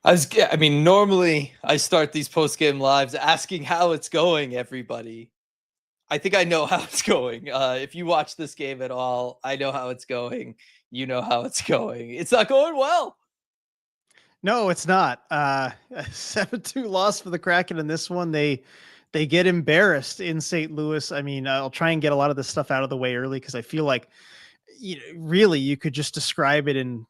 I mean, normally I start these post-game lives asking how it's going, everybody. I think I know how it's going. If you watch this game at all, I know how it's going. You know how it's going. It's not going well. No, it's not. 7-2 loss for the Kraken in this one. They get embarrassed in St. Louis. I mean, I'll try and get a lot of this stuff out of the way early because I feel like really you could just describe it in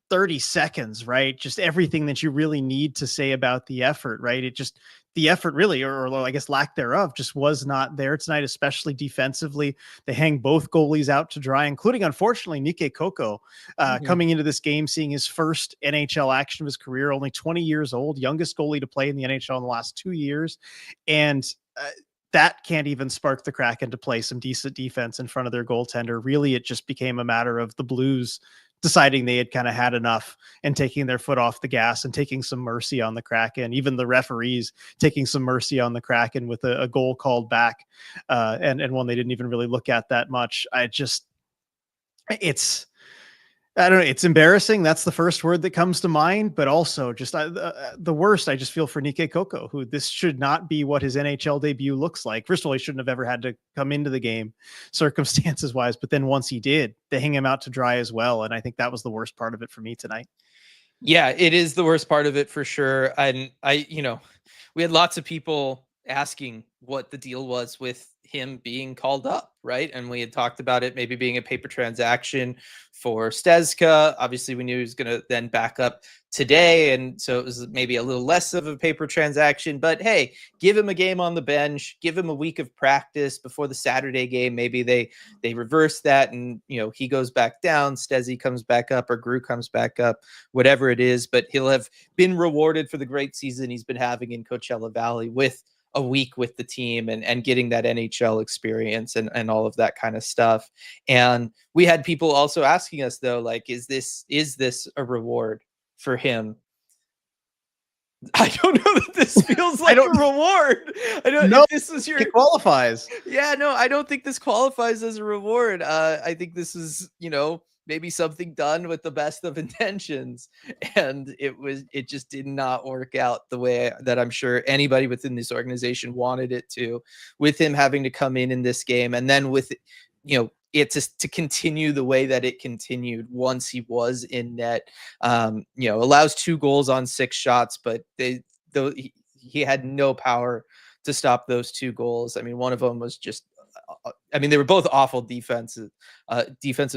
30 seconds, right? Just everything that you really need to say about the effort, right? It just the effort really, or I guess lack thereof, just was not there tonight, especially defensively. They hang both goalies out to dry, including unfortunately Nike Koko, Mhm. coming into this game, seeing his first NHL action of his career, only 20 years old, youngest goalie to play in the NHL in the last 2 years, and that can't even spark the Kraken to play some decent defense in front of their goaltender. Really, it just became a matter of the Blues deciding they had kind of had enough and taking their foot off the gas and taking some mercy on the Kraken. Even the referees taking some mercy on the Kraken with a goal called back, and one they didn't even really look at that much. It's I don't know. It's embarrassing. That's the first word that comes to mind. But also, just the worst, I just feel for Nike Koko, who this should not be what his NHL debut looks like. First of all, he shouldn't have ever had to come into the game, circumstances wise. But then once he did, they hang him out to dry as well. And I think that was the worst part of it for me tonight. Yeah, it is the worst part of it for sure. And we had lots of people asking what the deal was with him being called up, right? And we had talked about it maybe being a paper transaction for Stezka. Obviously, we knew he was going to then back up today. And so it was maybe a little less of a paper transaction. But hey, give him a game on the bench, give him a week of practice before the Saturday game. Maybe they reverse that and he goes back down, Stezzy comes back up, or Grew comes back up, whatever it is. But he'll have been rewarded for the great season he's been having in Coachella Valley with a week with the team and getting that NHL experience and all of that kind of stuff. And we had people also asking us though, like, is this a reward for him? I don't know that this feels like a reward. I don't No, if this is your it qualifies. Yeah, no, I don't think this qualifies as a reward. I think this is, maybe something done with the best of intentions, and it just did not work out the way that I'm sure anybody within this organization wanted it to, with him having to come in this game, and then with it to continue the way that it continued once he was in net. Allows 2 goals on 6 shots, but he had no power to stop those 2 goals. I mean, one of them was just they were both awful defensive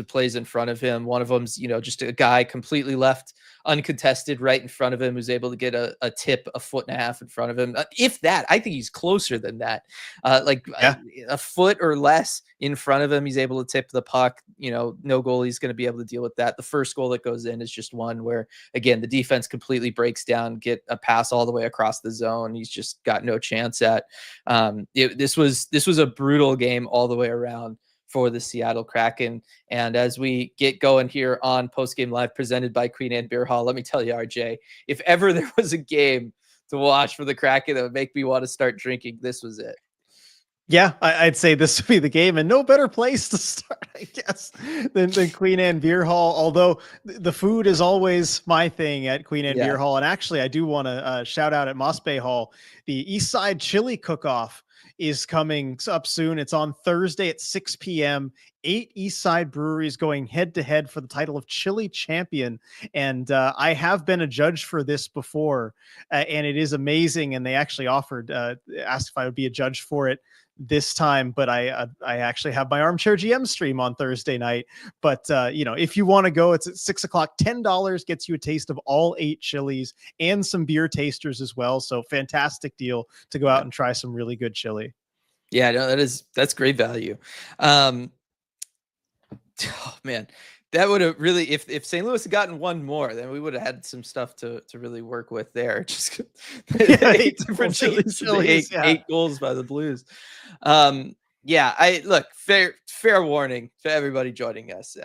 plays in front of him. One of them's, just a guy completely left uncontested right in front of him who's able to get a tip a foot and a half in front of him. If that, I think he's closer than that. A foot or less in front of him, he's able to tip the puck. No goalie's going to be able to deal with that. The first goal that goes in is just one where, again, the defense completely breaks down, get a pass all the way across the zone. He's just got no chance at. This was a brutal game all the way around for the Seattle Kraken. And as we get going here on Post Game Live presented by Queen Anne Beer Hall, let me tell you, RJ, if ever there was a game to watch for the Kraken that would make me want to start drinking, this was it. Yeah, I'd say this would be the game, and no better place to start, I guess, than Queen Anne Beer Hall. Although the food is always my thing at Queen Anne Beer Hall, and actually, I do want to shout out at Moss Bay Hall. The East Side Chili Cook-Off is coming up soon. It's on Thursday at 6 p.m. 8 East Side breweries going head to head for the title of Chili Champion. And I have been a judge for this before, and it is amazing. And they actually offered, asked if I would be a judge for it this time, but I actually have my Armchair GM stream on Thursday night. But if you want to go, it's at 6:00. $10 gets you a taste of all 8 chilies and some beer tasters as well. So fantastic deal to go out and try some really good chili. Yeah, no, that's great value. Oh man, that would have really, if St. Louis had gotten one more, then we would have had some stuff to really work with there. Just eight different chilies, eight goals by the Blues. I look, fair warning to everybody joining us.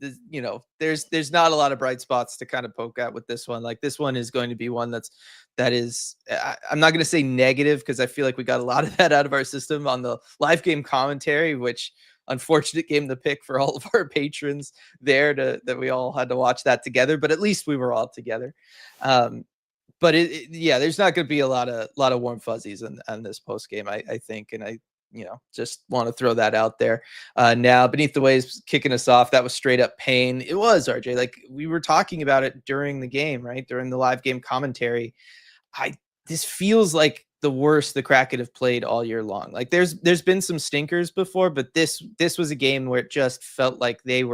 There's not a lot of bright spots to kind of poke at with this one. Like, this one is going to be one that is, I'm not going to say negative, because I feel like we got a lot of that out of our system on the live game commentary, which unfortunate game to pick for all of our patrons there that we all had to watch that together, but at least we were all together. but yeah, there's not going to be a lot of warm fuzzies on this post game, I think, and I just want to throw that out there. Now, Beneath the Waves kicking us off. That was straight up pain. It was, RJ. Like we were talking about it during the game, right? During the live game commentary. This feels like the worst the Kraken have played all year long. Like there's been some stinkers before, but this was a game where it just felt like they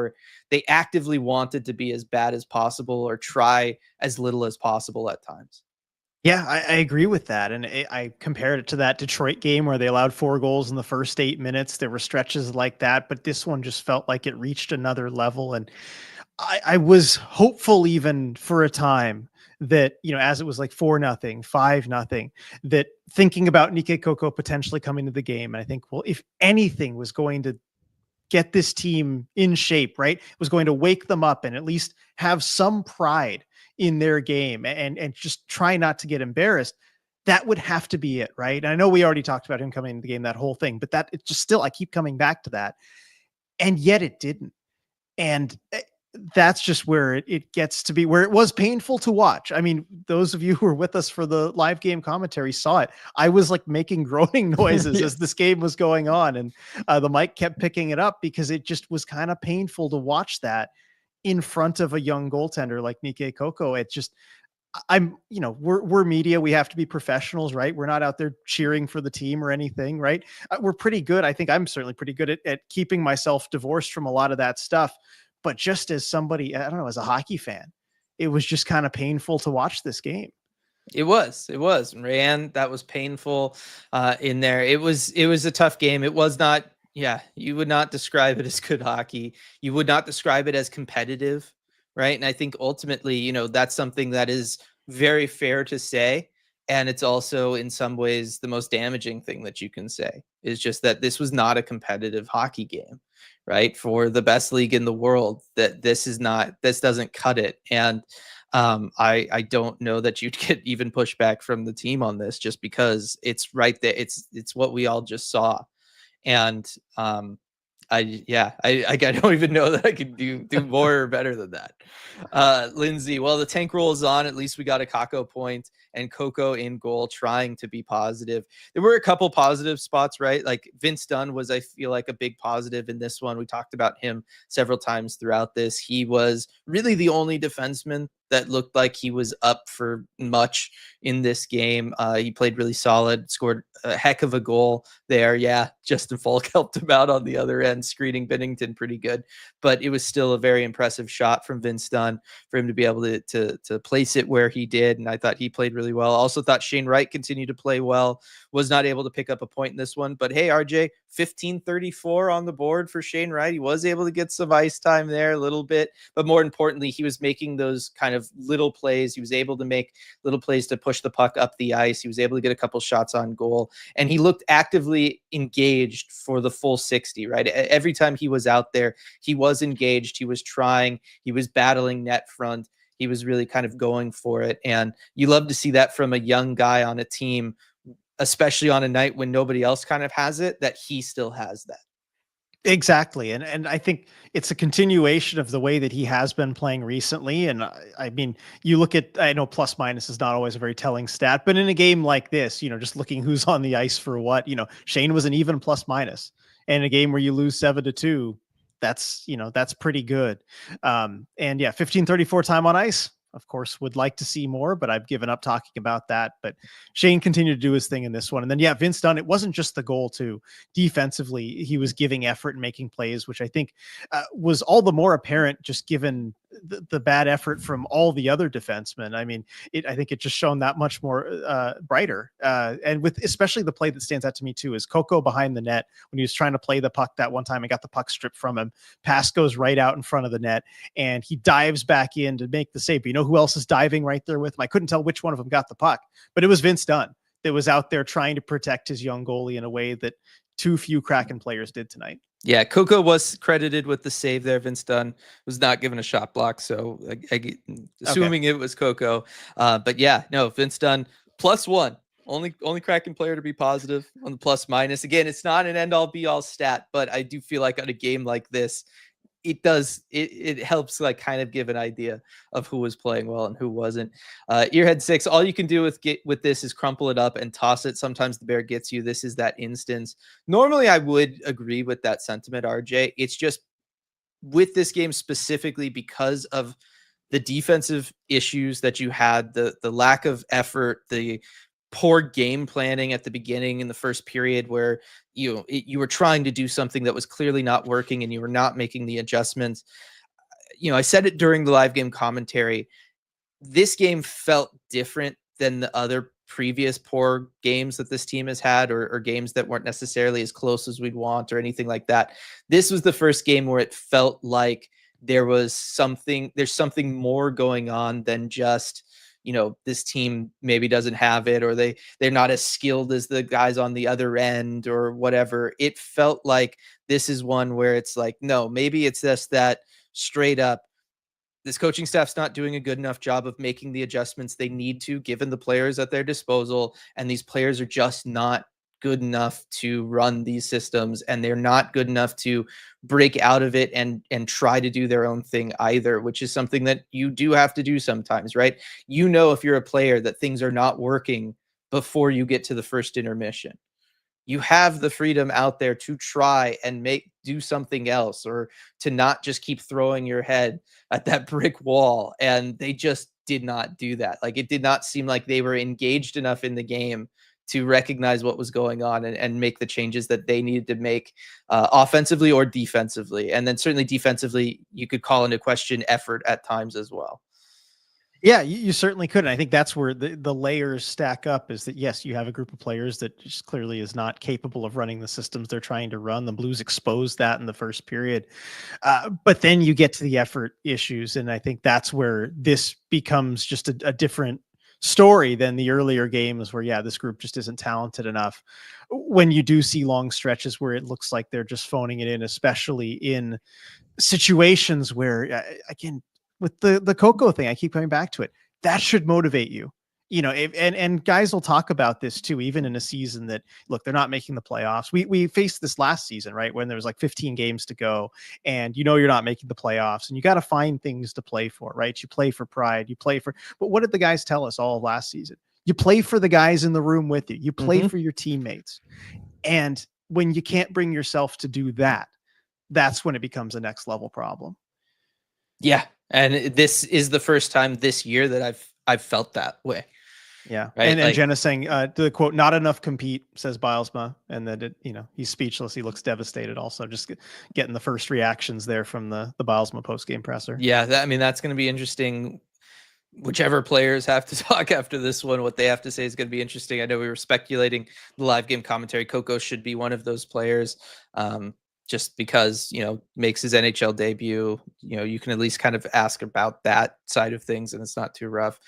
actively wanted to be as bad as possible or try as little as possible at times. Yeah, I agree with that. And I compared it to that Detroit game where they allowed 4 goals in the first 8 minutes. There were stretches like that, but this one just felt like it reached another level. And I was hopeful even for a time that, as it was like 4-0, 5-0, that thinking about Nikke Koko potentially coming to the game. And I think, well, if anything was going to get this team in shape, right, it was going to wake them up and at least have some pride in their game and just try not to get embarrassed, that would have to be it, right? And I know we already talked about him coming into the game, that whole thing, but that it just still, I keep coming back to that. And yet it didn't. And that's just where it gets to be, where it was painful to watch. I mean, those of you who were with us for the live game commentary saw it. I was like making groaning noises as this game was going on, and the mic kept picking it up because it just was kind of painful to watch that in front of a young goaltender like Nikke Koko. It just, we're media. We have to be professionals, right? We're not out there cheering for the team or anything, right? We're pretty good. I think I'm certainly pretty good at keeping myself divorced from a lot of that stuff. But just as somebody, I don't know, as a hockey fan, it was just kind of painful to watch this game. It was, Rayanne. That was painful in there. It was a tough game. It was not, you would not describe it as good hockey. You would not describe it as competitive, right? And I think ultimately, that's something that is very fair to say. And it's also in some ways the most damaging thing that you can say is just that this was not a competitive hockey game, right? For the best league in the world, that this doesn't cut it. And I don't know that you'd get even pushback from the team on this, just because it's right there. It's what we all just saw. And I don't even know that I could do more or better than that. Lindsay, well, the tank roll is on. At least we got a Kako point and Koko in goal, trying to be positive. There were a couple positive spots, right? Like Vince Dunn was, I feel like, a big positive in this one. We talked about him several times throughout this. He was really the only defenseman that looked like he was up for much in this game. He played really solid, scored a heck of a goal there. Yeah, Justin Falk helped him out on the other end, screening Binnington pretty good. But it was still a very impressive shot from Vince Dunn for him to be able to place it where he did. And I thought he played really well. Also thought Shane Wright continued to play well. Was not able to pick up a point in this one. But hey, RJ, 1534 on the board for Shane Wright. He was able to get some ice time there a little bit. But more importantly, he was making those kind of little plays. He was able to make little plays to push the puck up the ice. He was able to get a couple shots on goal. And he looked actively engaged for the full 60, right? Every time he was out there, he was engaged. He was trying. He was battling net front. He was really kind of going for it. And you love to see that from a young guy on a team, especially on a night when nobody else kind of has it, that he still has that. Exactly. And I think it's a continuation of the way that he has been playing recently. And I mean, you look at, I know plus minus is not always a very telling stat, but in a game like this, just looking who's on the ice for what, Shane was an even plus minus. And in a game where you lose 7-2, that's pretty good. And yeah, 1534 time on ice. Of course, would like to see more, but I've given up talking about that. But Shane continued to do his thing in this one. And then, yeah, Vince Dunn, it wasn't just the goal, too. Defensively, he was giving effort and making plays, which I think was all the more apparent just given the bad effort from all the other defensemen. I mean, I think it just shown that much more brighter. And with especially the play that stands out to me, too, is Koko behind the net when he was trying to play the puck that one time and got the puck stripped from him. Pass goes right out in front of the net, and he dives back in to make the save. But you know who else is diving right there with him? I couldn't tell which one of them got the puck, but it was Vince Dunn that was out there trying to protect his young goalie in a way that too few Kraken players did tonight. Yeah, Koko was credited with the save there. Vince Dunn was not given a shot block, so assuming it was Koko. But yeah, no, Vince Dunn +1. Only Kraken player to be positive on the plus minus. Again, it's not an end all be all stat, but I do feel like on a game like this, it does, it helps like kind of give an idea of who was playing well and who wasn't. Earhead 6, all you can do with this is crumple it up and toss it. Sometimes the bear gets you. This is that instance. Normally I would agree with that sentiment, RJ. It's just with this game specifically because of the defensive issues that you had, the lack of effort, the poor game planning at the beginning in the first period where you were trying to do something that was clearly not working and you were not making the adjustments. I said it during the live game commentary. This game felt different than the other previous poor games that this team has had, or games that weren't necessarily as close as we'd want or anything like that. This was the first game where it felt like there's something more going on than just, this team maybe doesn't have it, or they're not as skilled as the guys on the other end or whatever. It felt like this is one where it's like, no, maybe it's just that straight up, this coaching staff's not doing a good enough job of making the adjustments they need to, given the players at their disposal. And these players are just not good enough to run these systems, and they're not good enough to break out of it and try to do their own thing either, which is something that you do have to do sometimes, right? If you're a player that things are not working before you get to the first intermission, you have the freedom out there to try and do something else, or to not just keep throwing your head at that brick wall. And they just did not do that. Like, it did not seem like they were engaged enough in the game to recognize what was going on and make the changes that they needed to make, offensively or defensively. And then certainly defensively, you could call into question effort at times as well. Yeah, you certainly could. And I think that's where the layers stack up, is that, yes, you have a group of players that just clearly is not capable of running the systems they're trying to run. The Blues exposed that in the first period. But then you get to the effort issues. And I think that's where this becomes just a different story than the earlier games where, yeah, this group just isn't talented enough. When you do see long stretches where it looks like they're just phoning it in, especially in situations where, again, with the Coco thing, I keep coming back to it. That should motivate you, and guys will talk about this too, even in a season that, look, they're not making the playoffs. We faced this last season, right? When there was like 15 games to go and you're not making the playoffs, and you got to find things to play for, right? You play for pride, but what did the guys tell us all of last season? You play for the guys in the room with you. You play for your teammates. And when you can't bring yourself to do that, that's when it becomes a next level problem. Yeah. And this is the first time this year that I've felt that way. Yeah. Right? And Jenna saying, the quote, "Not enough compete," says Bilesma. And then, he's speechless. He looks devastated also, just getting the first reactions there from the Bilesma post-game presser. Yeah. That's going to be interesting. Whichever players have to talk after this one, what they have to say is going to be interesting. I know we were speculating the live game commentary. Coco should be one of those players. Just because, makes his NHL debut, you can at least kind of ask about that side of things, and it's not too rough.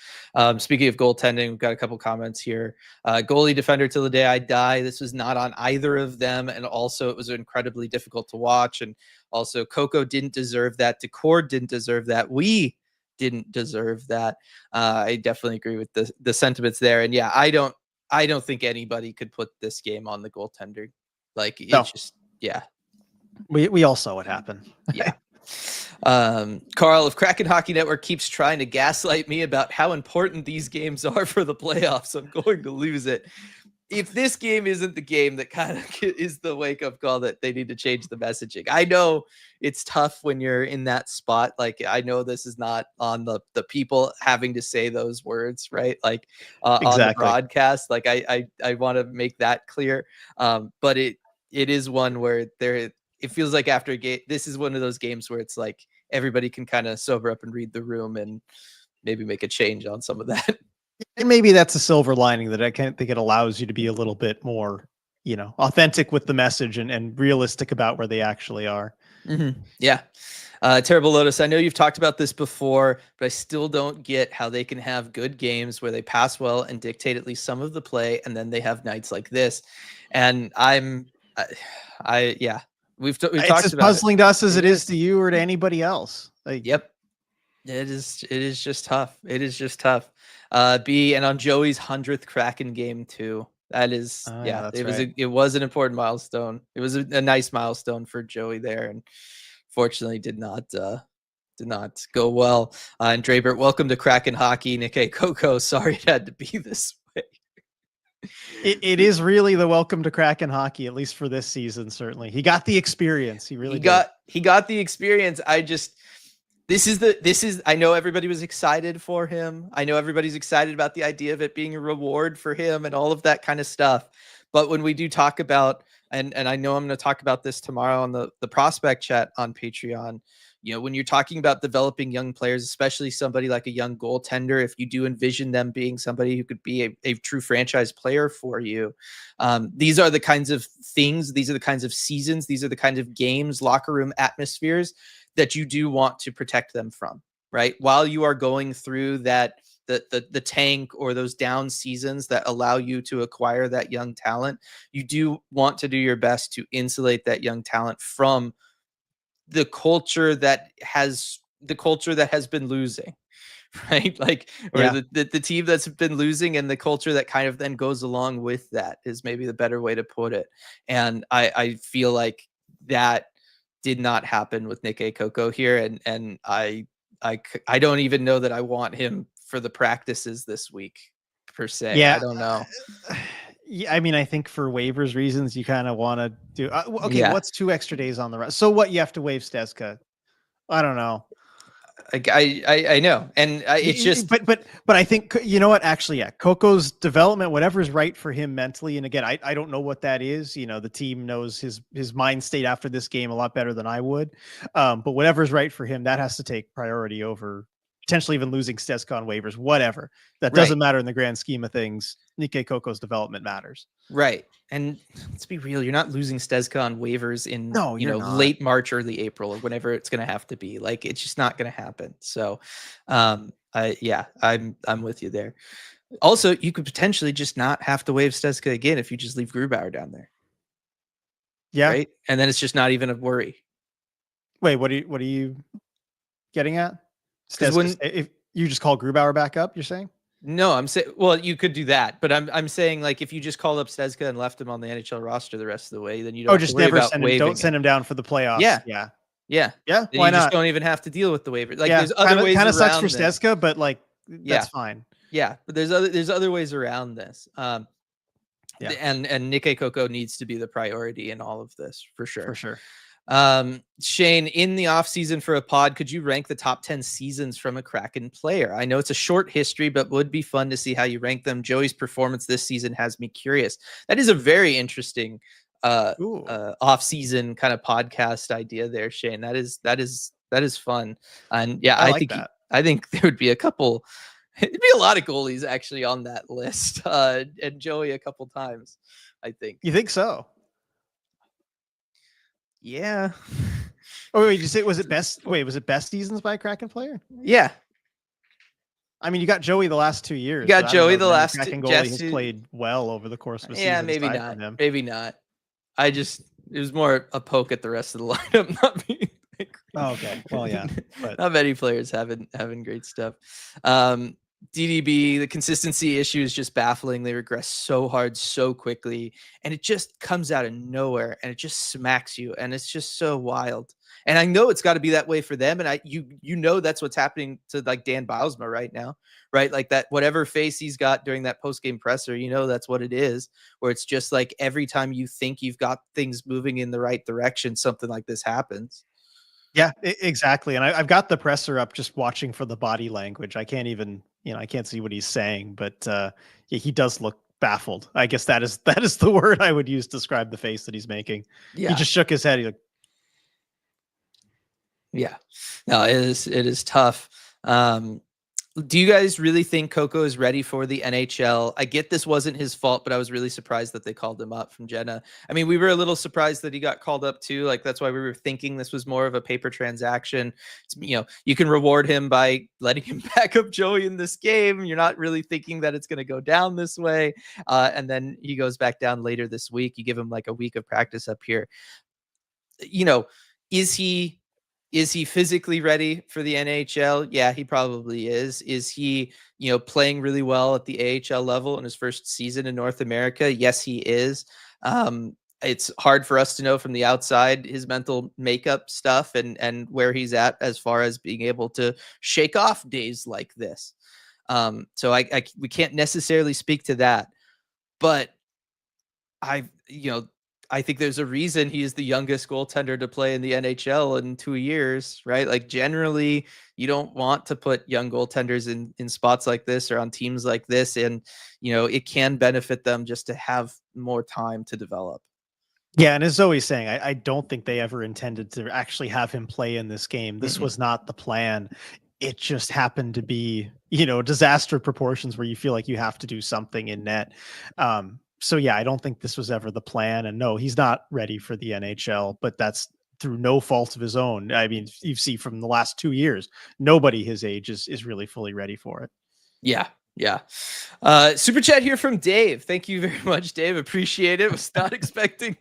Speaking of goaltending, we've got a couple comments here. Goalie defender till the day I die. This was not on either of them, and also it was incredibly difficult to watch. And also, Coco didn't deserve that. Decor didn't deserve that. We didn't deserve that. I definitely agree with the sentiments there. And yeah, I don't think anybody could put this game on the goaltender. Like, it's just, yeah. We all saw what happened. Yeah. Carl of Kraken Hockey Network keeps trying to gaslight me about how important these games are for the playoffs. I'm going to lose it. If this game isn't the game that kind of is the wake-up call that they need to change the messaging. I know it's tough when you're in that spot. Like, I know this is not on the people having to say those words, right? Like, exactly. On the broadcast. Like, I want to make that clear. But it is one where it feels like after a game, this is one of those games where it's like everybody can kind of sober up and read the room and maybe make a change on some of that. And maybe that's a silver lining, that I think it allows you to be a little bit more, authentic with the message and realistic about where they actually are. Mm-hmm. Yeah. Terrible Lotus, I know you've talked about this before, but I still don't get how they can have good games where they pass well and dictate at least some of the play, and then they have nights like this. And yeah. We've talked about as puzzling to us as it is to you or to anybody else. Like, yep. It is just tough. It is just tough. And on Joey's 100th Kraken game too. That is, it was an important milestone. It was a nice milestone for Joey there, and fortunately did not go well. And Draybert, welcome to Kraken Hockey. Nikkei Coco, sorry it had to be this way. It is really the welcome to Kraken Hockey, at least for this season. Certainly, he got the experience. He really he got the experience. This is I know everybody was excited for him. I know everybody's excited about the idea of it being a reward for him and all of that kind of stuff. But when we do talk about, and I know I'm going to talk about this tomorrow on the prospect chat on Patreon, when you're talking about developing young players, especially somebody like a young goaltender, if you do envision them being somebody who could be a true franchise player for you, these are the kinds of things, these are the kinds of seasons, these are the kinds of games, locker room atmospheres that you do want to protect them from, right? While you are going through that, the tank or those down seasons that allow you to acquire that young talent, you do want to do your best to insulate that young talent from the culture that has been losing, right? Like, or the team that's been losing, and the culture that kind of then goes along with that is maybe the better way to put it. And I feel like that did not happen with Nikkei Coco here. And I don't even know that I want him for the practices this week per se. Yeah, I don't know. Yeah, I mean, I think for waivers reasons, you kind of want to do. Okay, what's 2 extra days on the rest? So what, you have to waive Stezka? I don't know. I know, and it's just, but I think, you know what? Actually, yeah, Coco's development, whatever's right for him mentally, and again, I don't know what that is. The team knows his mind state after this game a lot better than I would. But whatever's right for him, that has to take priority over potentially even losing Stezka on waivers. Whatever, that doesn't matter in the grand scheme of things. Nikkei Coco's development matters. Right. And let's be real, you're not losing Stezka on waivers in late March, early April, or whenever it's going to have to be. Like, it's just not going to happen. So I'm with you there. Also, you could potentially just not have to waive Stezka again if you just leave Grubauer down there. Yeah. Right. And then it's just not even a worry. Wait, what are you getting at? If you just call Grubauer back up, you're saying? No, I'm saying, well, you could do that, but I'm saying, like, if you just called up Stezka and left him on the NHL roster the rest of the way, then you don't have to worry about waiving. Don't send him down for the playoffs. Yeah. Why you not? Just don't even have to deal with the waiver. Like, there's other ways. Kind of sucks for Stezka, but like, that's fine. Yeah, but there's other ways around this. And Nikkei Coco needs to be the priority in all of this for sure. For sure. Shane, in the off season for a pod, could you rank the top 10 seasons from a Kraken player? I know it's a short history, but would be fun to see how you rank them. Joey's performance this season has me curious. That is a very interesting off season kind of podcast idea there, Shane. That is fun. And yeah, I think there would be it'd be a lot of goalies actually on that list. And Joey a couple times, I think. You think so? Yeah. Oh, wait, you say, was it best seasons by a Kraken player? Yeah. I mean, you got Joey the last 2 years. You got Joey the last Kraken goalie has played well over the course of a season. Yeah, maybe not. Maybe not. It was more a poke at the rest of the lineup, not me. Okay. Well, yeah. But not many players having great stuff. DDB, the consistency issue is just baffling. They regress so hard, so quickly, and it just comes out of nowhere, and it just smacks you, and it's just so wild. And I know it's got to be that way for them, and you know that's what's happening to like Dan Bylsma right now, right? Like that, whatever face he's got during that post-game presser, that's what it is, where it's just like every time you think you've got things moving in the right direction, something like this happens. Yeah, exactly. And I've got the presser up just watching for the body language. I can't even, I can't see what he's saying, but he does look baffled. I guess that is the word I would use to describe the face that he's making. Yeah. He just shook his head. He's like, yeah, no, it is tough. Do you guys really think Coco is ready for the NHL? I get this wasn't his fault, but I was really surprised that they called him up from Jenna. I mean, we were a little surprised that he got called up too. Like, that's why we were thinking this was more of a paper transaction. You can reward him by letting him back up Joey in this game. You're not really thinking that it's going to go down this way. And then he goes back down later this week. You give him like a week of practice up here. Is he physically ready for the NHL? Yeah, he probably is. Is he, playing really well at the AHL level in his first season in North America? Yes, he is. it's hard for us to know from the outside his mental makeup stuff and where he's at as far as being able to shake off days like this. So we can't necessarily speak to that, but I you know I think there's a reason he's the youngest goaltender to play in the NHL in 2 years, right? Like generally, you don't want to put young goaltenders in spots like this or on teams like this, and it can benefit them just to have more time to develop. Yeah, and as Zoe's saying, I don't think they ever intended to actually have him play in this game. This Mm-mm. was not the plan. It just happened to be, disaster proportions where you feel like you have to do something in net. So yeah, I don't think this was ever the plan. And no, he's not ready for the NHL, but that's through no fault of his own. I mean, you see from the last 2 years, nobody his age is really fully ready for it. Yeah. Yeah. Super chat here from Dave. Thank you very much, Dave. Appreciate it. Was not expecting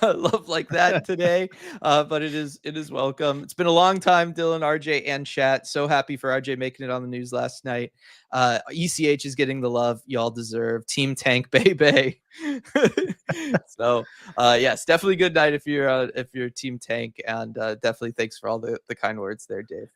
love like that today. But it is welcome. It's been a long time, Dylan, RJ, and chat. So happy for RJ making it on the news last night. ECH is getting the love y'all deserve. Team Tank baby. So yes, definitely good night if you're Team Tank, and definitely thanks for all the kind words there, Dave.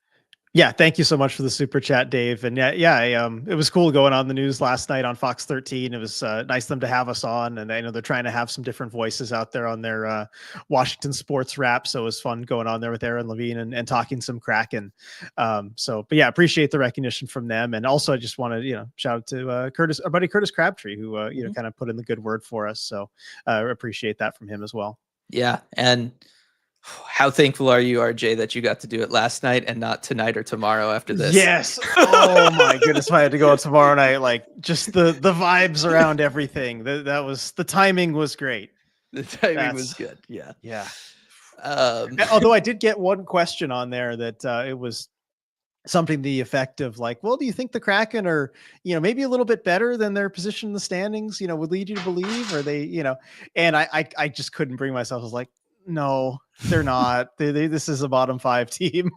Yeah, thank you so much for the super chat, Dave. And it was cool going on the news last night on Fox 13. It was nice of them to have us on, and I know they're trying to have some different voices out there on their Washington sports wrap. So it was fun going on there with Aaron Levine and talking some Kraken. But yeah, appreciate the recognition from them, and also I just want to shout out to our buddy Curtis Crabtree, who kind of put in the good word for us. So appreciate that from him as well. Yeah, and how thankful are you, RJ, that you got to do it last night and not tonight or tomorrow after this? Yes. Oh my goodness. If I had to go out tomorrow night, like just the vibes around everything. That was the timing was great. The timing was good. Yeah. Yeah. Although I did get one question on there that it was something to the effect of like, well, do you think the Kraken are, maybe a little bit better than their position in the standings, would lead you to believe, or they, and I just couldn't bring myself. I was like, no, they're not. This is a bottom 5 team.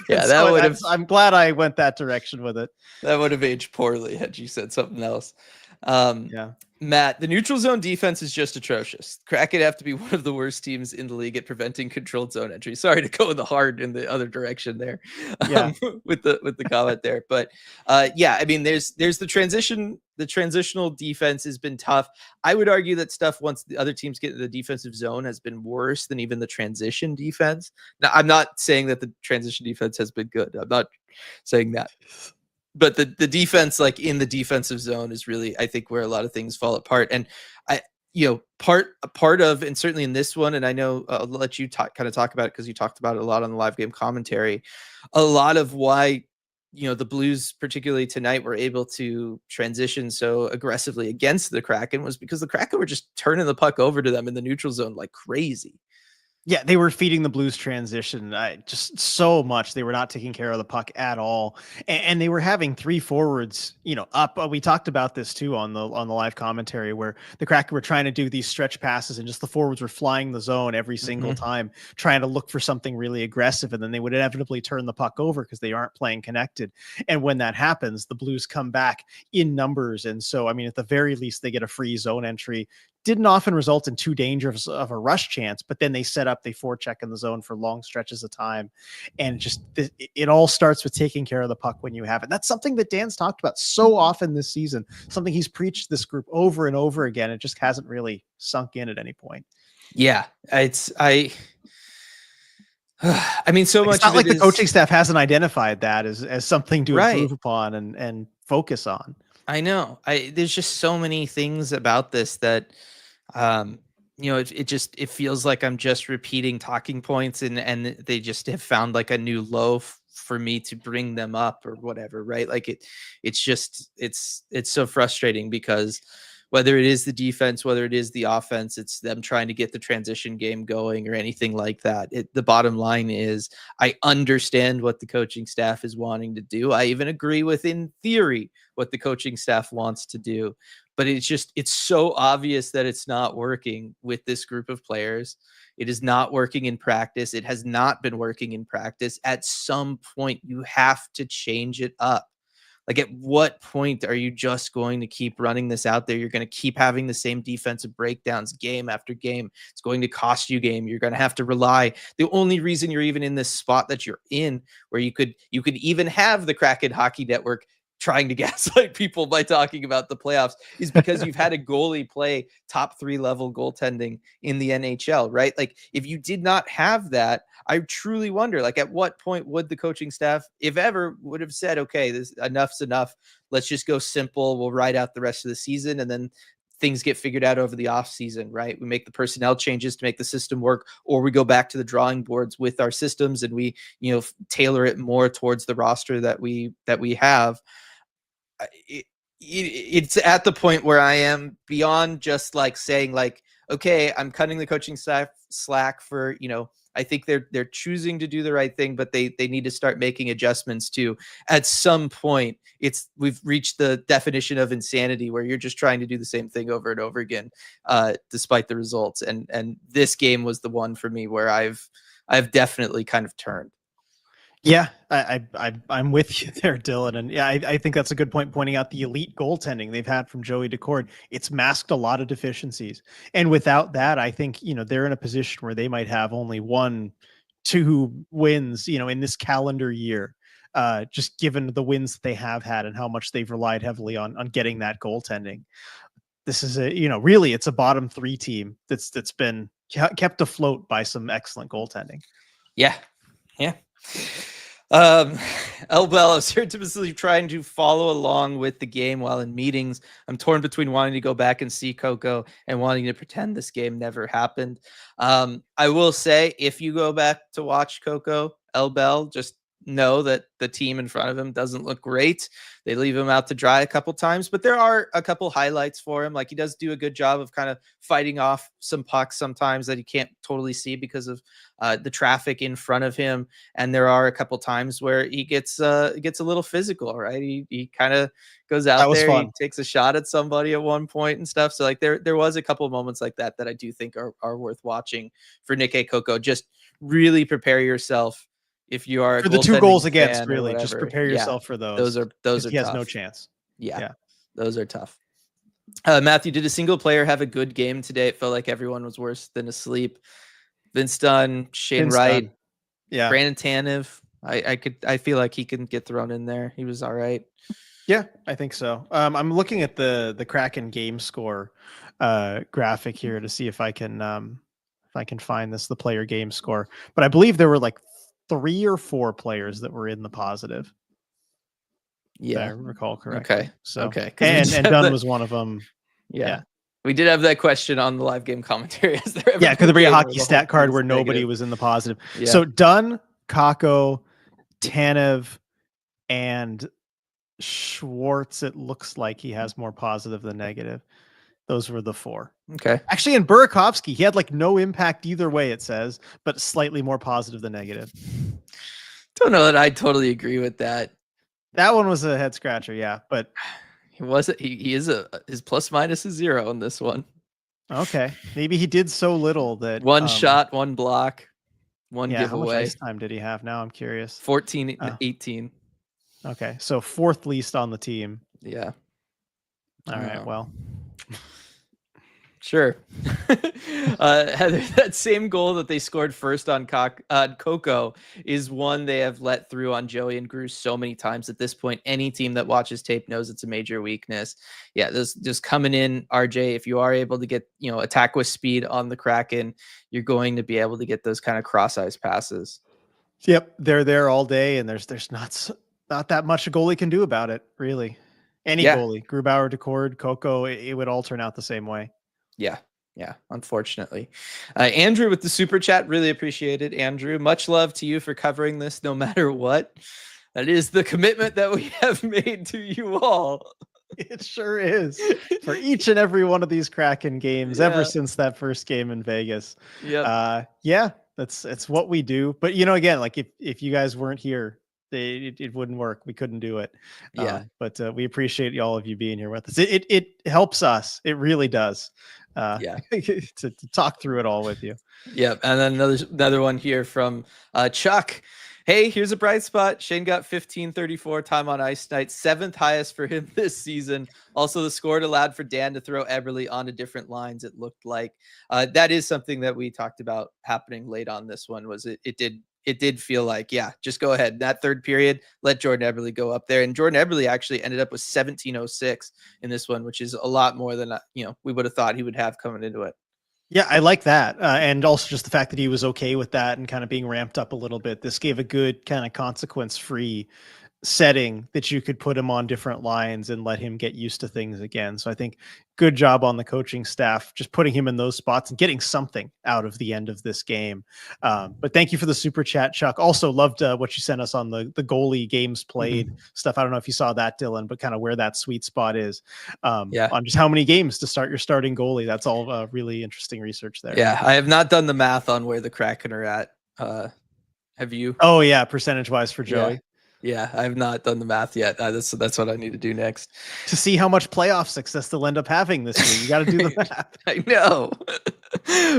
Yeah, so I'm glad I went that direction with it. That would have aged poorly had you said something else. Yeah. Matt, the neutral zone defense is just atrocious. Kraken have to be one of the worst teams in the league at preventing controlled zone entry. Sorry to go in the other direction there, Yeah. with the comment there, but yeah, I mean, there's the transition. The transitional defense has been tough. I would argue that stuff once the other teams get into the defensive zone has been worse than even the transition defense. Now, I'm not saying that the transition defense has been good. I'm not saying that. But the defense, like in the defensive zone, is really, I think, where a lot of things fall apart. And part of, and certainly in this one, and I know I'll let you kind of talk about it because you talked about it a lot on the live game commentary. A lot of why the Blues, particularly tonight, were able to transition so aggressively against the Kraken was because the Kraken were just turning the puck over to them in the neutral zone like crazy. Yeah, they were feeding the Blues transition just so much. They were not taking care of the puck at all, and they were having 3 forwards, up. We talked about this too on the live commentary, where the Kraken were trying to do these stretch passes, and just the forwards were flying the zone every single time, trying to look for something really aggressive, and then they would inevitably turn the puck over because they aren't playing connected. And when that happens, the Blues come back in numbers, and so I mean, at the very least, they get a free zone entry. Didn't often result in too dangerous of a rush chance, but then they set up, they forecheck in the zone for long stretches of time. And just, it all starts with taking care of the puck when you have it. That's something that Dan's talked about so often this season, something he's preached this group over and over again. It just hasn't really sunk in at any point. Yeah, I mean, so much. It's not like the coaching staff hasn't identified that as something to improve upon and focus on. I know. There's just so many things about this that, it feels like I'm just repeating talking points, and they just have found like a new low for me to bring them up or whatever, right? Like it's so frustrating because whether it is the defense, whether it is the offense, it's them trying to get the transition game going or anything like that. The bottom line is I understand what the coaching staff is wanting to do. I even agree with, in theory, what the coaching staff wants to do. But it's so obvious that it's not working with this group of players. It is not working in practice. It has not been working in practice. At some point, you have to change it up. Like, at what point are you just going to keep running this out there? You're going to keep having the same defensive breakdowns game after game. It's going to cost you game. You're going to have to rely. The only reason you're even in this spot that you're in, where you could even have the Kraken Hockey Network trying to gaslight people by talking about the playoffs, is because you've had a goalie play top 3 level goaltending in the NHL, right? Like, if you did not have that, I truly wonder, like, at what point would the coaching staff, if ever, would have said, okay, this enough's enough. Let's just go simple. We'll ride out the rest of the season, and then things get figured out over the off season, right? We make the personnel changes to make the system work, or we go back to the drawing boards with our systems and we, tailor it more towards the roster that we have. It's at the point where I am beyond just like saying like, okay, I'm cutting the coaching staff slack for, I think they're choosing to do the right thing, but they need to start making adjustments too. At some point, we've reached the definition of insanity where you're just trying to do the same thing over and over again, despite the results. And this game was the one for me where I've definitely kind of turned. Yeah, I'm with you there, Dylan. And yeah, I think that's a good point, pointing out the elite goaltending they've had from Joey Daccord. It's masked a lot of deficiencies. And without that, I think, they're in a position where they might have only 1-2 wins, in this calendar year, just given the wins that they have had and how much they've relied heavily on getting that goaltending. This is really, it's a bottom 3 team that's been kept afloat by some excellent goaltending. Yeah. El Bellows here, typically trying to follow along with the game while in meetings. I'm torn between wanting to go back and see Coco and wanting to pretend this game never happened. I will say, if you go back to watch Coco, El Bell, just know that the team in front of him doesn't look great. They leave him out to dry a couple times, but there are a couple highlights for him. Like, he does do a good job of kind of fighting off some pucks sometimes that he can't totally see because of the traffic in front of him. And there are a couple times where he gets a little physical, right? He kind of goes out there, fun. he takes a shot at somebody at one point and stuff. So like there was a couple of moments like that I do think are worth watching for Nikkei Coco. Just really prepare yourself. If you are for the 2 goals against, really just prepare yourself for those. Those are he has tough. No chance. Yeah, those are tough. Matthew, did a single player have a good game today? It felt like everyone was worse than asleep. Vince Dunn, Shane Wright, yeah, Brandon Tanev. I feel like he can get thrown in there. He was all right. Yeah, I think so. I'm looking at the Kraken game score graphic here to see if I can find the player game score. But I believe there were like 3 or 4 players that were in the positive. Yeah, if I recall correctly. Okay. So okay, and Dunn was one of them. Yeah. We did have that question on the live game commentary. Could there be a hockey stat card where nobody was in the positive? Yeah. So Dunn, Kakko, Tanev, and Schwartz, it looks like he has more positive than negative. Those were the 4. Okay. Actually, in Burakovsky, he had like no impact either way, it says, but slightly more positive than negative. Don't know that I totally agree with that. That one was a head scratcher, yeah, but he wasn't. He is his plus minus is 0 in this one. Okay, maybe he did so little that 1 shot, 1 block, 1 giveaway. How much ice time did he have? Now I'm curious. 14, 18. Okay, so 4th least on the team. Yeah. All right. Well. Sure. Heather, that same goal that they scored first on Coco is one they have let through on Joey and Gru so many times. At this point, any team that watches tape knows it's a major weakness. Yeah, this just coming in, RJ, if you are able to get, attack with speed on the Kraken, you're going to be able to get those kind of cross-ice passes. Yep, they're there all day, and there's not that much a goalie can do about it, really. Any goalie, Grubauer, Daccord, Coco, it would all turn out the same way. Yeah, unfortunately. Andrew with the super chat, really appreciate it. Andrew, much love to you for covering this no matter what. That is the commitment that we have made to you all. It sure is. For each and every one of these Kraken games, ever since that first game in Vegas. Yeah, it's what we do. But, again, like if you guys weren't here, it wouldn't work. We couldn't do it. But we appreciate all of you being here with us. It helps us. It really does. To talk through it all with you. Yep. And then another one here from Chuck. Hey, here's a bright spot. Shane got 15:34 time on ice tonight, 7th highest for him this season. Also, the score allowed for Dan to throw Eberle onto different lines. It looked like that is something that we talked about happening late on this one. Was it did feel like, yeah, just go ahead. That third period, let Jordan Eberle go up there. And Jordan Eberle actually ended up with 17:06 in this one, which is a lot more than we would have thought he would have coming into it. Yeah, I like that. And also just the fact that he was okay with that and kind of being ramped up a little bit. This gave a good kind of consequence-free setting that you could put him on different lines and let him get used to things again. So I think good job on the coaching staff, just putting him in those spots and getting something out of the end of this game. But thank you for the super chat, Chuck. Also loved what you sent us on the goalie games played stuff. I don't know if you saw that, Dylan, but kind of where that sweet spot is on just how many games to start your starting goalie. That's all really interesting research there. Yeah, I have not done the math on where the Kraken are at. Have you? Oh yeah, percentage wise for Joey. Yeah, I have not done the math yet. That's what I need to do next to see how much playoff success they'll end up having this year. You got to do the math. I know,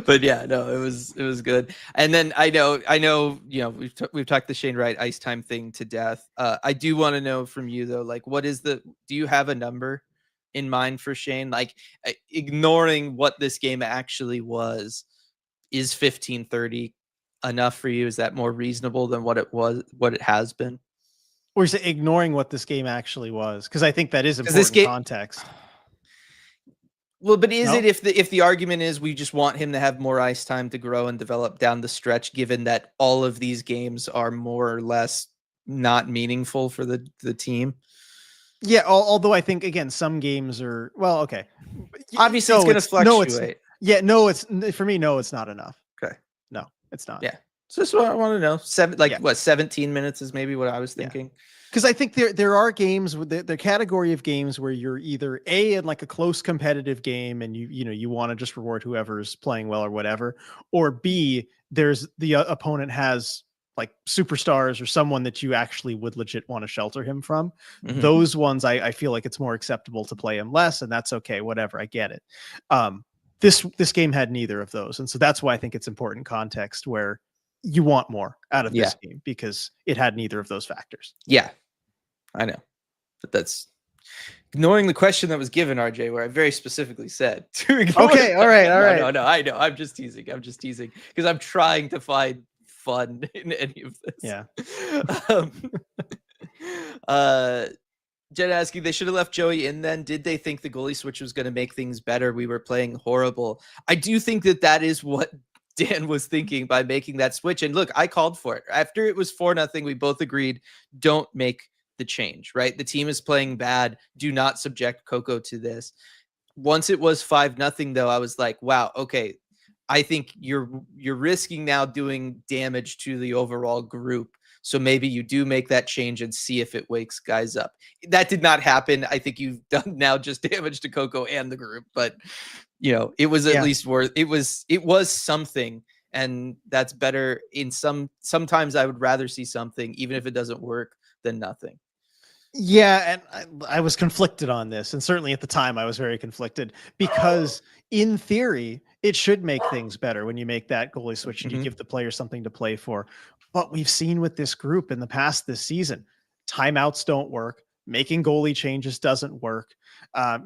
but yeah, no, it was good. And then I know, we've talked the Shane Wright ice time thing to death. I do want to know from you though, like, do you have a number in mind for Shane? Like, ignoring what this game actually was, is 15:30 enough for you? Is that more reasonable than what it has been? Or is it ignoring what this game actually was? Because I think that is important context. Well, but is it if the argument is we just want him to have more ice time to grow and develop down the stretch, given that all of these games are more or less not meaningful for the team? Yeah, although I think again some games are okay. Obviously, it's going to fluctuate. For me. No, it's not enough. Okay, no, it's not. Yeah. So that's what I want to know. 17 minutes is maybe what I was thinking. Because I think there are games with the category of games where you're either in like a close competitive game and you want to just reward whoever's playing well or whatever, or B, there's the opponent has like superstars or someone that you actually would legit want to shelter him from. Those ones I feel like it's more acceptable to play him less, and that's okay, whatever, I get it. This game had neither of those, and so that's why I think it's important context where you want more out of this game because it had neither of those factors. Yeah, I know, but that's ignoring the question that was given, RJ, where I very specifically said to ignore. Okay, all right. No, I know. I'm just teasing because I'm trying to find fun in any of this. Yeah. Jen asking, they should have left Joey in then. Did they think the goalie switch was going to make things better? We were playing horrible. I do think that is what Dan was thinking by making that switch. And look, I called for it. After it was 4-0, we both agreed, don't make the change, right? The team is playing bad. Do not subject Coco to this. Once it was 5-0, though, I was like, wow, okay, I think you're risking now doing damage to the overall group. So maybe you do make that change and see if it wakes guys up. That did not happen. I think you've done now just damage to Coco and the group, but it was at least worth it was something, and that's better. Sometimes I would rather see something, even if it doesn't work, than nothing. Yeah, and I was conflicted on this, and certainly at the time I was very conflicted because in theory it should make things better when you make that goalie switch and you give the player something to play for. But we've seen with this group in the past this season, timeouts don't work. Making goalie changes doesn't work.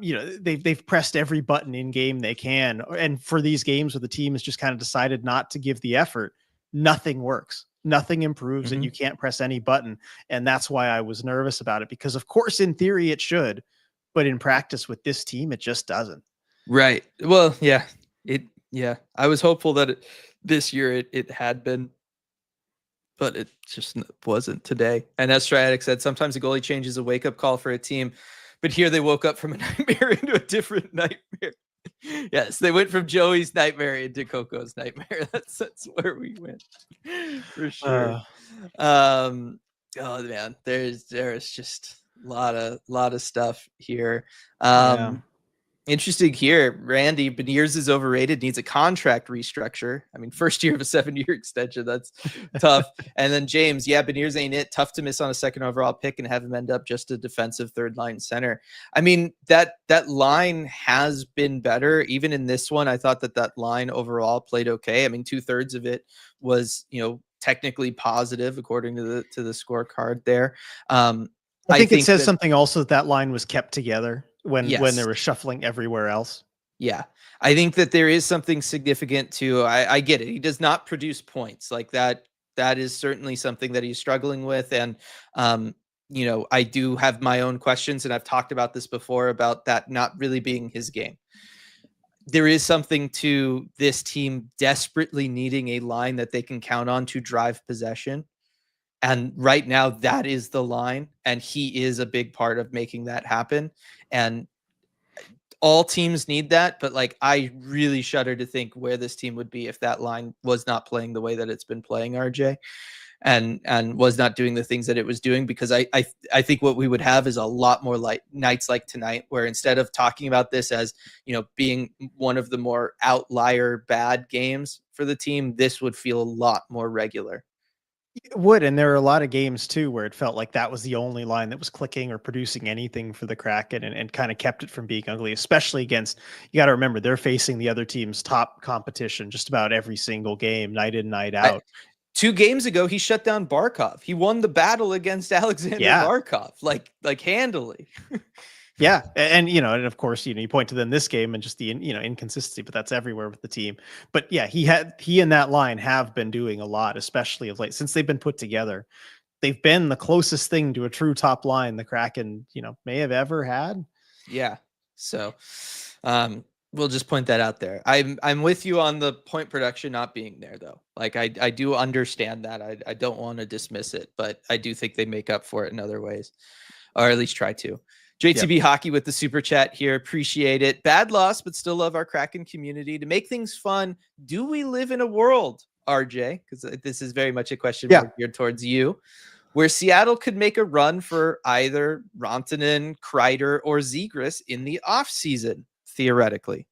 They've pressed every button in game they can. And for these games where the team has just kind of decided not to give the effort, nothing works. Nothing improves and you can't press any button. And that's why I was nervous about it, because of course, in theory it should, but in practice with this team, it just doesn't. Right. Well, yeah, I was hopeful that this year it had been, but it just wasn't today. And as Striatic said, sometimes a goalie change is a wake-up call for a team, but here they woke up from a nightmare into a different nightmare. Yes, they went from Joey's nightmare into Coco's nightmare. That's where we went for sure. Oh man, there's just a lot of stuff here. Interesting here. Randy, Beniers is overrated, needs a contract restructure. I mean, first year of a 7-year extension. That's tough. And then James, Beniers ain't it. Tough to miss on a second overall pick and have him end up just a defensive third line center. I mean, that line has been better. Even in this one, I thought that line overall played okay. I mean, 2/3 of it was, technically positive according to the scorecard there. I I think it think says that something also that that line was kept together when yes, there was shuffling everywhere else. yeah, I think that there is something significant to. I get it. He does not produce points like that. That is certainly something that he's struggling with, and I do have my own questions, and I've talked about this before about that not really being his game. There is something to this team desperately needing a line that they can count on to drive possession. And right now, that is the line. And he is a big part of making that happen. And all teams need that. But like, I really shudder to think where this team would be if that line was not playing the way that it's been playing, RJ, and was not doing the things that it was doing, because I think what we would have is a lot more like nights like tonight, where instead of talking about this as being one of the more outlier bad games for the team, this would feel a lot more regular. It would, and there are a lot of games too where it felt like that was the only line that was clicking or producing anything for the Kraken, and kind of kept it from being ugly, especially against, you got to remember, they're facing the other team's top competition just about every single game, night in, night I, out. 2 games ago, he shut down Barkov. He won the battle against Alexander Yeah. Barkov, like handily. Yeah, and and of course, you point to them this game and just the inconsistency, but that's everywhere with the team. But yeah, he and that line have been doing a lot, especially of late since they've been put together. They've been the closest thing to a true top line the Kraken, may have ever had. Yeah. So, we'll just point that out there. I'm with you on the point production not being there, though. Like I do understand that. I don't want to dismiss it, but I do think they make up for it in other ways, or at least try to. JTB Hockey with the super chat here. Appreciate it. Bad loss, but still love our Kraken community. To make things fun, do we live in a world, RJ? Because this is very much a question more geared towards you, where Seattle could make a run for either Rantanen, Kreider, or Zegras in the offseason, theoretically.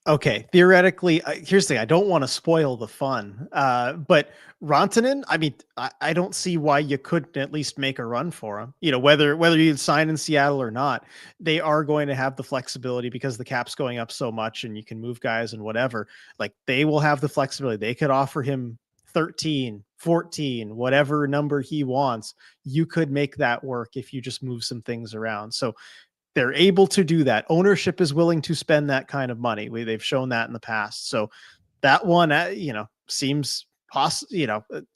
Okay, theoretically, here's the thing. I don't want to spoil the fun, but Rantanen, I mean, I don't see why you couldn't at least make a run for him. Whether you sign in Seattle or not, they are going to have the flexibility because the cap's going up so much and you can move guys and whatever. Like, they will have the flexibility. They could offer him 13, 14, whatever number he wants. You could make that work if you just move some things around. So they're able to do that. Ownership is willing to spend that kind of money. They've shown that in the past. So that one, seems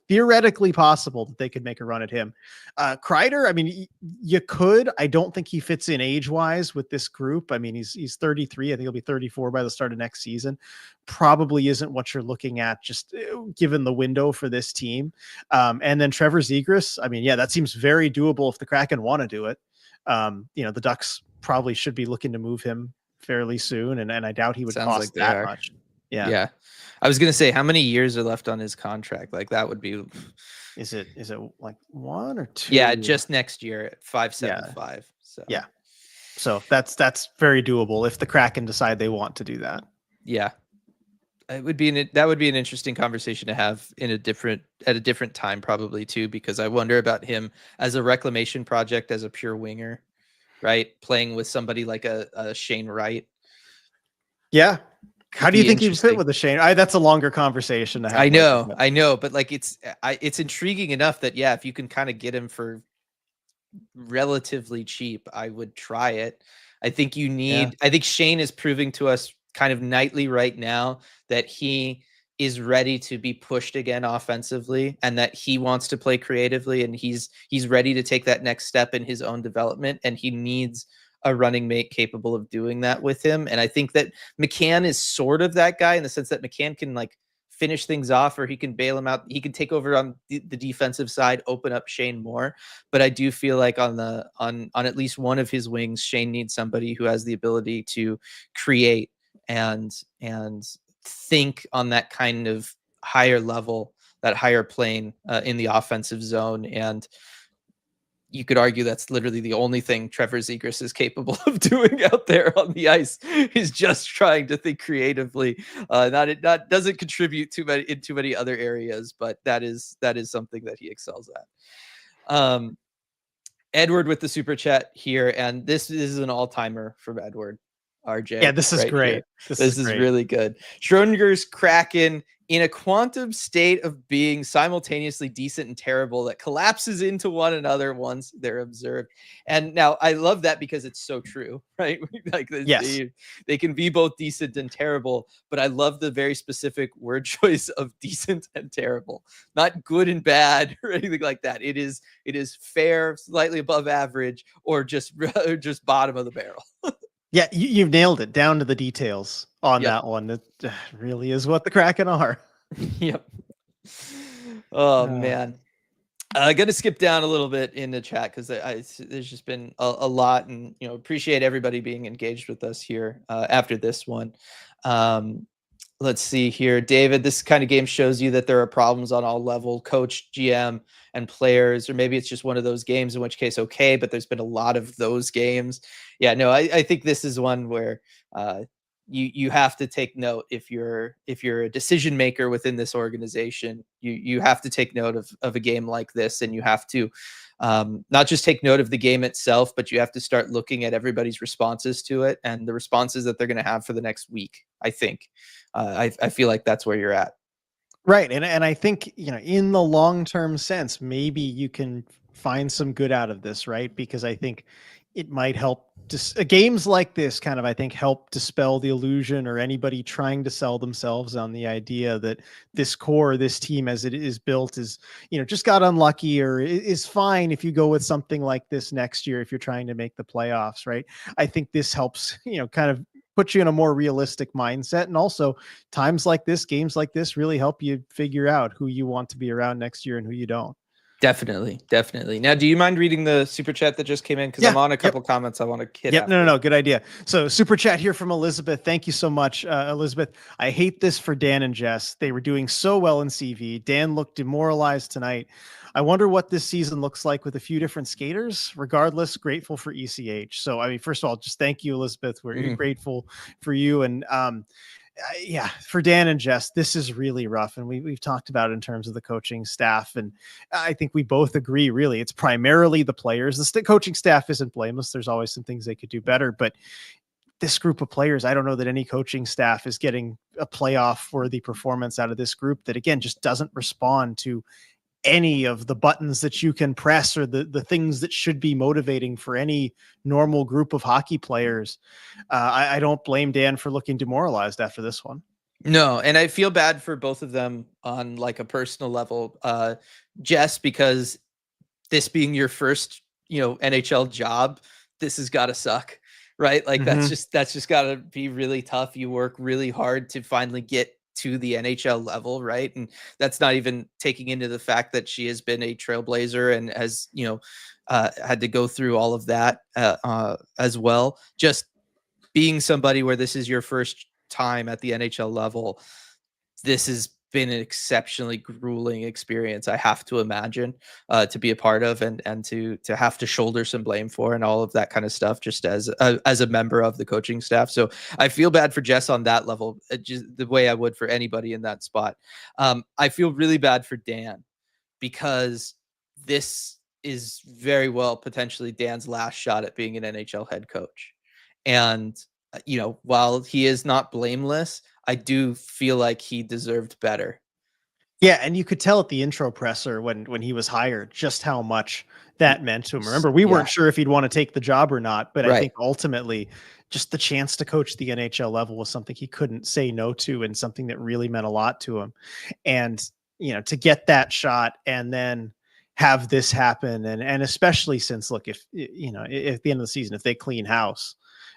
theoretically possible that they could make a run at him. Kreider, I mean, you could. I don't think he fits in age-wise with this group. I mean, he's 33. I think he'll be 34 by the start of next season. Probably isn't what you're looking at, just given the window for this team. And then Trevor Zegras, I mean, yeah, that seems very doable if the Kraken want to do it. The Ducks probably should be looking to move him fairly soon, and I doubt he would cost that much. Yeah. I was gonna say, how many years are left on his contract? Like, that would be. Is it like 1 or 2? Yeah, just next year at 5.75. So yeah, so that's very doable if the Kraken decide they want to do that. Yeah, that would be an interesting conversation to have at a different time, probably too, because I wonder about him as a reclamation project, as a pure winger, right? Playing with somebody like a Shane Wright. Yeah. How do you think he'd fit with the Shane? That's a longer conversation to have. I know, but like it's intriguing enough that if you can kind of get him for relatively cheap, I would try it. I think I think Shane is proving to us kind of nightly right now that he is ready to be pushed again offensively, and that he wants to play creatively, and he's ready to take that next step in his own development, and he needs a running mate capable of doing that with him. And I think that McCann is sort of that guy, in the sense that McCann can like finish things off, or he can bail him out. He can take over on the defensive side, open up Shane more. But I do feel like on at least one of his wings, Shane needs somebody who has the ability to create and think on that kind of higher level, that higher plane in the offensive zone. And you could argue that's literally the only thing Trevor Zegras is capable of doing out there on the ice, is just trying to think creatively. Not doesn't contribute in too many other areas, but that is something that he excels at. Edward with the super chat here, and this is an all-timer from Edward. RJ. Yeah, this is Right great. here. This is This is great. really good. Schrodinger's Kraken in a quantum state of being simultaneously decent and terrible that collapses into one another once they're observed. And now I love that because it's so true, right? Like Yes. they can be both decent and terrible, but I love the very specific word choice of decent and terrible, not good and bad or anything like that. It is fair, slightly above average, or just just bottom of the barrel. Yeah, you've nailed it down to the details on Yep. that one. That really is what the Kraken are. Yep. Oh Uh, man. I got to skip down a little bit in the chat because there's just been a lot, and appreciate everybody being engaged with us here after this one. Um, let's see here, David. This kind of game shows you that there are problems on all level, coach, GM, and players, or maybe it's just one of those games. In which case, okay, but there's been a lot of those games. Yeah, no, I think this is one where uh, you have to take note if you're a decision maker within this organization. You have to take note of a game like this, and you have to not just take note of the game itself, but you have to start looking at everybody's responses to it and the responses that they're going to have for the next week. I think I feel like that's where you're at. right. And I think, in the long-term sense, maybe you can find some good out of this, right? Because I think it might help games like this kind of, I think, help dispel the illusion or anybody trying to sell themselves on the idea that this core, this team as it is built is, just got unlucky or is fine if you go with something like this next year if you're trying to make the playoffs, right? I think this helps, kind of put you in a more realistic mindset. And also times like this, games like this really help you figure out who you want to be around next year and who you don't. Definitely, definitely. Now, do you mind reading the super chat that just came in? Because Yeah. I'm on a Yep. couple comments I want to hit Yep. after. No. Good idea. So super chat here from Elizabeth. Thank you so much, Elizabeth. I hate this for Dan and Jess. They were doing so well in CV. Dan looked demoralized tonight. I wonder what this season looks like with a few different skaters. Regardless, grateful for ECH. So, I mean, first of all, just thank you, Elizabeth. We're grateful for you. And yeah, for Dan and Jess, this is really rough. And we've talked about it in terms of the coaching staff. And I think we both agree, really, it's primarily the players. The coaching staff isn't blameless. There's always some things they could do better. But this group of players, I don't know that any coaching staff is getting a playoff worthy performance out of this group that, again, just doesn't respond to any of the buttons that you can press or the things that should be motivating for any normal group of hockey players. I don't blame Dan for looking demoralized after this one. No, and I feel bad for both of them on like a personal level. Jess, because this being your first, NHL job, this has got to suck, right? Like that's just got to be really tough. You work really hard to finally get to the NHL level, right? And that's not even taking into the fact that she has been a trailblazer and has, had to go through all of that as well. Just being somebody where this is your first time at the NHL level, this has been an exceptionally grueling experience, I have to imagine, to be a part of and to have to shoulder some blame for and all of that kind of stuff, just as a member of the coaching staff. So I feel bad for Jess on that level, just the way I would for anybody in that spot. I feel really bad for Dan because this is very well potentially Dan's last shot at being an NHL head coach. And, while he is not blameless, I do feel like he deserved better. Yeah, and you could tell at the intro presser when he was hired just how much that meant to him. Remember, we weren't sure if he'd want to take the job or not, but I think ultimately just the chance to coach the NHL level was something he couldn't say no to and something that really meant a lot to him. And, to get that shot and then have this happen and especially since look, if at the end of the season, if they clean house,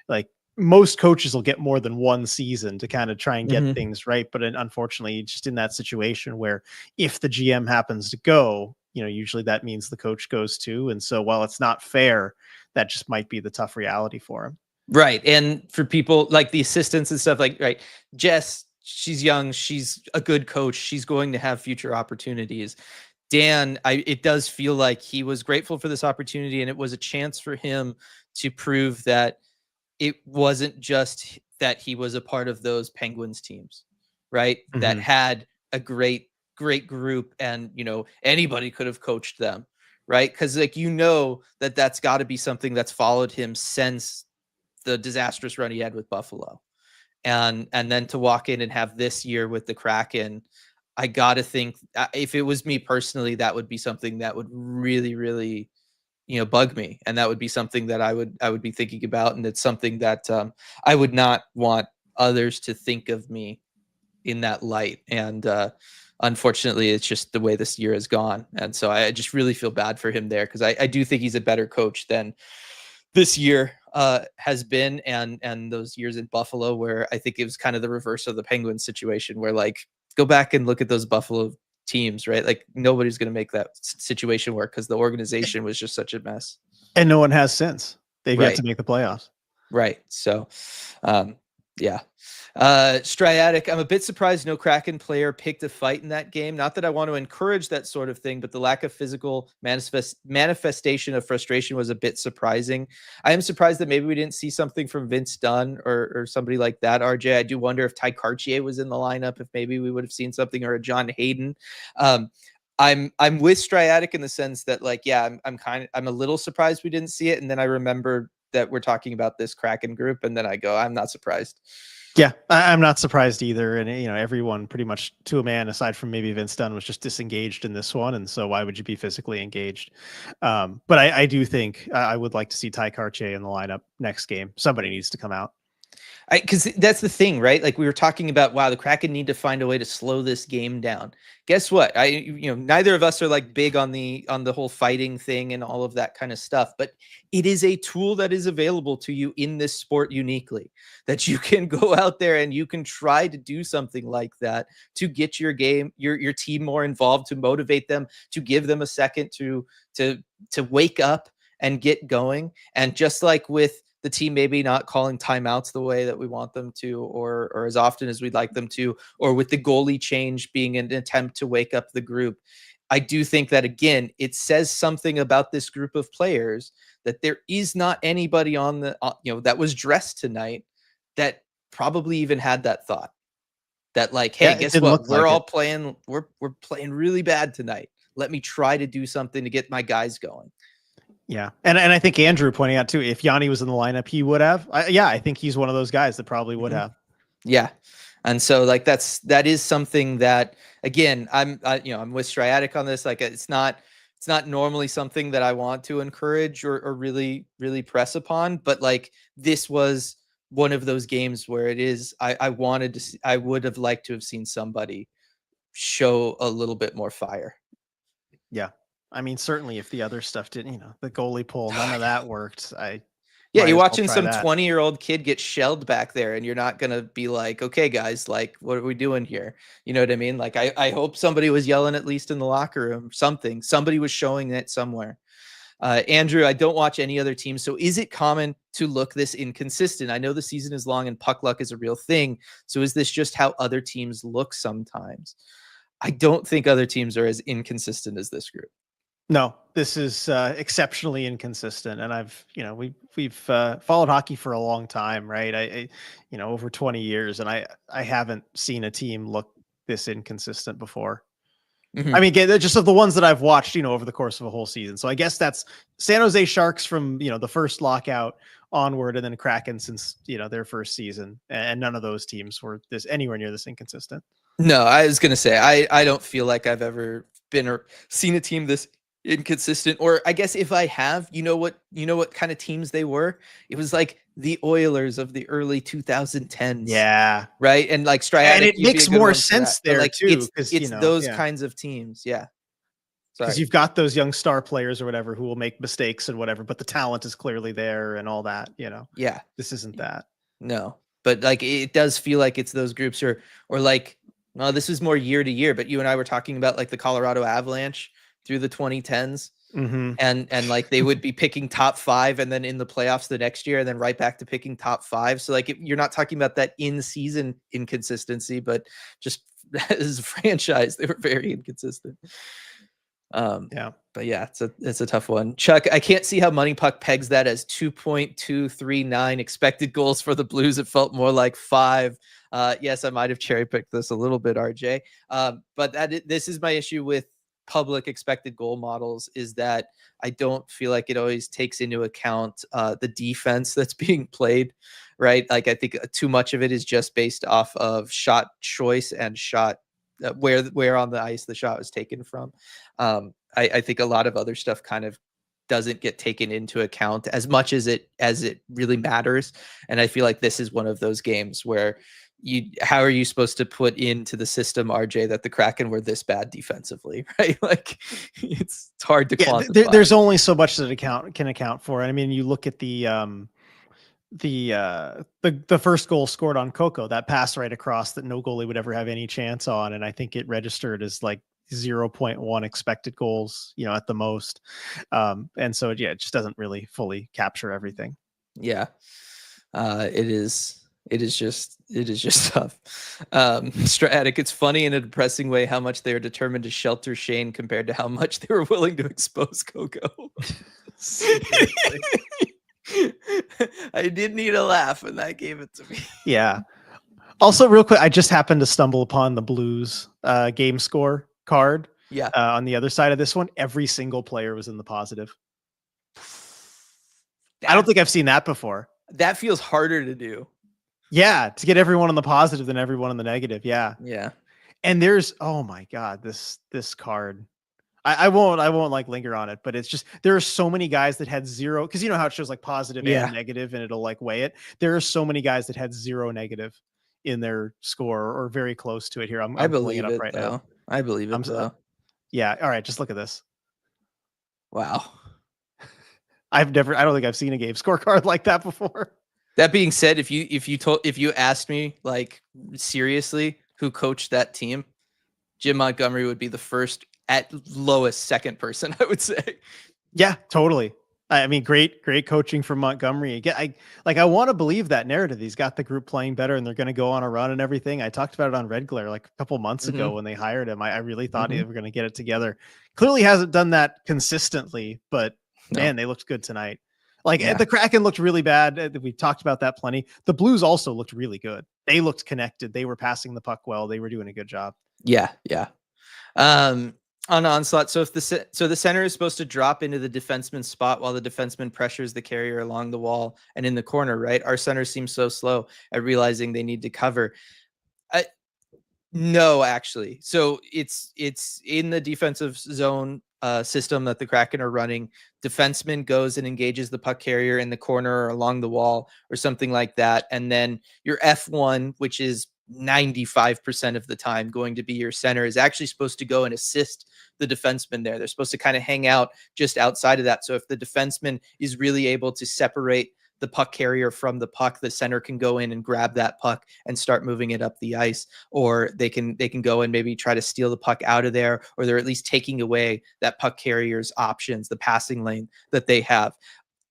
like most coaches will get more than one season to kind of try and get things right. But unfortunately, just in that situation where if the GM happens to go, usually that means the coach goes too. And so while it's not fair, that just might be the tough reality for him. Right. And for people like the assistants and stuff, like, right, Jess, she's young, she's a good coach, she's going to have future opportunities. Dan, it does feel like he was grateful for this opportunity, and it was a chance for him to prove that it wasn't just that he was a part of those Penguins teams, right? That had a great group, and anybody could have coached them, right? Because like that's got to be something that's followed him since the disastrous run he had with Buffalo. And then to walk in and have this year with the Kraken, I got to think if it was me personally, that would be something that would really, really, bug me. And that would be something that I would be thinking about. And it's something that I would not want others to think of me in that light. And unfortunately, it's just the way this year has gone. And so I just really feel bad for him there, because I do think he's a better coach than this year has been, and those years in Buffalo, where I think it was kind of the reverse of the Penguins situation, where like, go back and look at those Buffalo teams, right? Like, nobody's going to make that situation work because the organization was just such a mess. And no one has since. They've yet Right. to make the playoffs. Right. So, yeah. Striatic, I'm a bit surprised no Kraken player picked a fight in that game. Not that I want to encourage that sort of thing, but the lack of physical manifestation of frustration was a bit surprising. I am surprised that maybe we didn't see something from Vince Dunn or somebody like that, RJ. I do wonder if Ty Cartier was in the lineup, if maybe we would have seen something, or a John Hayden. I'm with Striatic in the sense that, like, yeah, I'm a little surprised we didn't see it. And then I remember that we're talking about this Kraken group, and then I go, I'm not surprised. Yeah, I'm not surprised either. And, everyone pretty much to a man, aside from maybe Vince Dunn, was just disengaged in this one. And so why would you be physically engaged? But I do think I would like to see Ty Cartier in the lineup next game. Somebody needs to come out. Because that's the thing, right? Like, we were talking about, wow, the Kraken need to find a way to slow this game down. Guess what? Neither of us are like big on the whole fighting thing and all of that kind of stuff, but it is a tool that is available to you in this sport uniquely, that you can go out there and you can try to do something like that to get your team more involved, to motivate them, to give them a second to wake up and get going. And just like with the team maybe not calling timeouts the way that we want them to, or as often as we'd like them to, or with the goalie change being an attempt to wake up the group, I do think that, again, it says something about this group of players that there is not anybody on the, that was dressed tonight that probably even had that thought that, like, hey, guess what? We're all playing, we're playing really bad tonight. Let me try to do something to get my guys going. Yeah. And I think Andrew pointing out too, if Yanni was in the lineup, he would have. I think he's one of those guys that probably would have. Yeah. And so, like, that is something that, again, I'm with Striatic on this. Like, it's not normally something that I want to encourage or really, really press upon, but like, this was one of those games where it is, I would have liked to have seen somebody show a little bit more fire. Yeah. I mean, certainly if the other stuff didn't, the goalie pull, none of that worked. You're watching some 20-year-old kid get shelled back there, and you're not going to be like, okay, guys, like, what are we doing here? You know what I mean? Like, I hope somebody was yelling, at least in the locker room, something. Somebody was showing it somewhere. Andrew, I don't watch any other teams. So is it common to look this inconsistent? I know the season is long and puck luck is a real thing. So is this just how other teams look sometimes? I don't think other teams are as inconsistent as this group. No, this is exceptionally inconsistent, and we've followed hockey for a long time, right? I over 20 years, and I haven't seen a team look this inconsistent before. Mm-hmm. I mean, just of the ones that I've watched, over the course of a whole season. So I guess that's San Jose Sharks from the first lockout onward, and then Kraken since their first season, and none of those teams were anywhere near this inconsistent. No, I was gonna say I don't feel like I've ever been or seen a team this inconsistent, or I guess if I have, what kind of teams they were. It was like the Oilers of the early 2010s. Yeah, right. And like Striatic, and it makes more sense there, like, too, because it's those kinds of teams. Yeah, because you've got those young star players or whatever who will make mistakes and whatever, but the talent is clearly there and all that. Yeah, this isn't that. No, but like, it does feel like it's those groups, or like, no, this is more year to year. But you and I were talking about like the Colorado Avalanche through the 2010s. Mm-hmm. And like, they would be picking top 5 and then in the playoffs the next year, and then right back to picking top 5. So like, you're not talking about that in season inconsistency, but just as a franchise, they were very inconsistent. Yeah, but yeah, it's a tough one. Chuck, I can't see how Money Puck pegs that as 2.239 expected goals for the Blues. It felt more like 5. Yes, I might have cherry picked this a little bit, RJ. But this is my issue with public expected goal models is that I don't feel like it always takes into account the defense that's being played, right? Like I think too much of it is just based off of shot choice and shot where on the ice the shot was taken from. I think a lot of other stuff kind of doesn't get taken into account as much as it really matters. And I feel like this is one of those games where how are you supposed to put into the system, RJ, that the Kraken were this bad defensively, right? Like it's hard to quantify. There's only so much that can account for. I mean, you look at the first goal scored on Coco, that pass right across that no goalie would ever have any chance on, and I think it registered as like 0.1 expected goals, at the most. And so it just doesn't really fully capture everything. Yeah. It is just tough. Stratic, it's funny in a depressing way how much they are determined to shelter Shane compared to how much they were willing to expose Coco. I did need a laugh when that gave it to me. Yeah. Also, real quick, I just happened to stumble upon the Blues game score card. Yeah. On the other side of this one, every single player was in the positive. I don't think I've seen that before. That feels harder to do. Yeah, to get everyone on the positive than everyone on the negative. Yeah. Yeah. And there's, oh my God, this card. I won't like linger on it, but it's just, there are so many guys that had zero, because you know how it shows like positive and negative and it'll like weigh it. There are so many guys that had 0 negative in their score or very close to it here. I'm pulling it up right now. I believe it though. Yeah. All right. Just look at this. Wow. I don't think I've seen a game scorecard like that before. That being said, if you asked me like seriously who coached that team, Jim Montgomery would be the first, at lowest second person, I would say. Yeah, totally. I mean, great coaching from Montgomery. Again, I want to believe that narrative. He's got the group playing better and they're going to go on a run and everything. I talked about it on Red Glare like a couple months ago when they hired him. I really thought they were going to get it together. Clearly hasn't done that consistently, but man, they looked good tonight. Like the Kraken looked really bad. We talked about that plenty. The Blues also looked really good. They looked connected. They were passing the puck well. They were doing a good job. Yeah. On Onslaught, so the center is supposed to drop into the defenseman's spot while the defenseman pressures the carrier along the wall and in the corner, right? Our center seems so slow at realizing they need to cover. No, actually. So it's in the defensive zone system that the Kraken are running. Defenseman goes and engages the puck carrier in the corner or along the wall or something like that. And then your F1, which is 95% of the time going to be your center, is actually supposed to go and assist the defenseman there. They're supposed to kind of hang out just outside of that. So if the defenseman is really able to separate the puck carrier from the puck, the center can go in and grab that puck and start moving it up the ice, or they can go and maybe try to steal the puck out of there, or they're at least taking away that puck carrier's options, the passing lane that they have.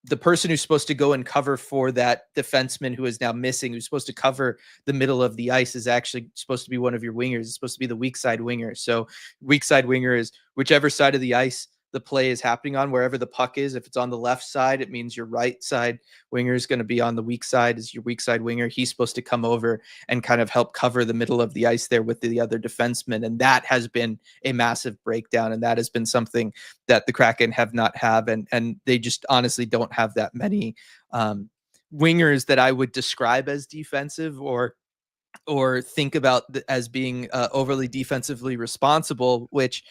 The person who's supposed to go and cover for that defenseman who is now missing, who's supposed to cover the middle of the ice, is actually supposed to be one of your wingers. It's supposed to be the weak side winger. So weak side winger is whichever side of the ice the play is happening on, wherever the puck is. If it's on the left side, it means your right side winger is going to be on the weak side as your weak side winger. He's supposed to come over and kind of help cover the middle of the ice there with the other defenseman. And that has been a massive breakdown. And that has been something that the Kraken have not have. And they just honestly don't have that many wingers that I would describe as defensive or think about as being overly defensively responsible, which,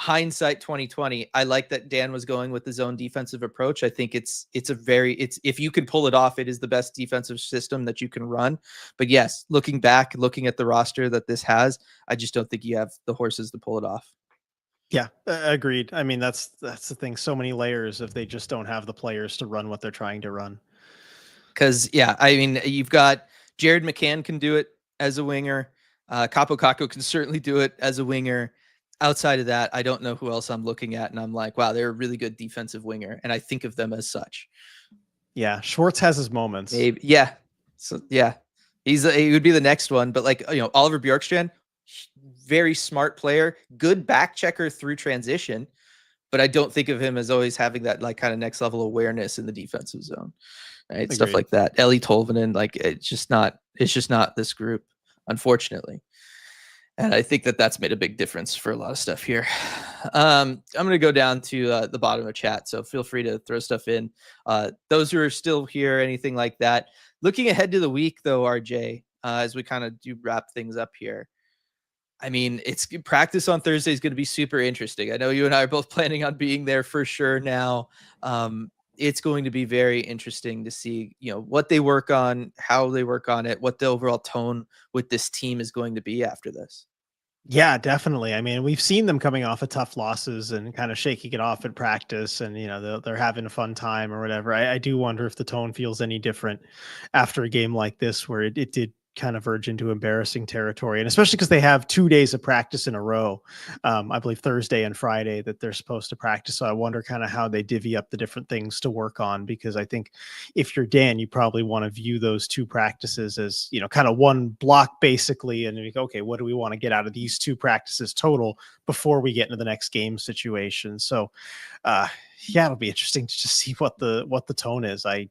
hindsight 2020, I like that Dan was going with the zone defensive approach. I think it's if you can pull it off, it is the best defensive system that you can run. But yes, looking back, looking at the roster that this has, I just don't think you have the horses to pull it off. Yeah, agreed. I mean, that's the thing. So many layers if they just don't have the players to run what they're trying to run. Because I mean, you've got Jared McCann can do it as a winger. Capo Caco can certainly do it as a winger. Outside of that, I don't know who else I'm looking at, and I'm like, wow, they're a really good defensive winger, and I think of them as such. Yeah, Schwartz has his moments. Maybe, yeah. So yeah, he would be the next one, but Oliver Bjorkstrand, very smart player, good back checker through transition, but I don't think of him as always having that like kind of next level awareness in the defensive zone, right? Agreed. Stuff like that. Eli Tolvanen, like it's just not this group, unfortunately. And I think that that's made a big difference for a lot of stuff here. I'm going to go down to the bottom of chat, so feel free to throw stuff in. Those who are still here, anything like that. Looking ahead to the week, though, RJ, as we kind of do wrap things up here. I mean, it's practice on Thursday is going to be super interesting. I know you and I are both planning on being there for sure now. It's going to be very interesting to see, what they work on, how they work on it, what the overall tone with this team is going to be after this. Yeah, definitely. I mean, we've seen them coming off of tough losses and kind of shaking it off at practice, and they're having a fun time or whatever. I do wonder if the tone feels any different after a game like this, where it did kind of verge into embarrassing territory, and especially because they have 2 days of practice in a row. I believe Thursday and Friday that they're supposed to practice. So I wonder kind of how they divvy up the different things to work on, because I think if you're Dan, you probably want to view those 2 practices as, kind of one block basically. And you go, okay, what do we want to get out of these 2 practices total before we get into the next game situation? So yeah, it'll be interesting to just see what the tone is. I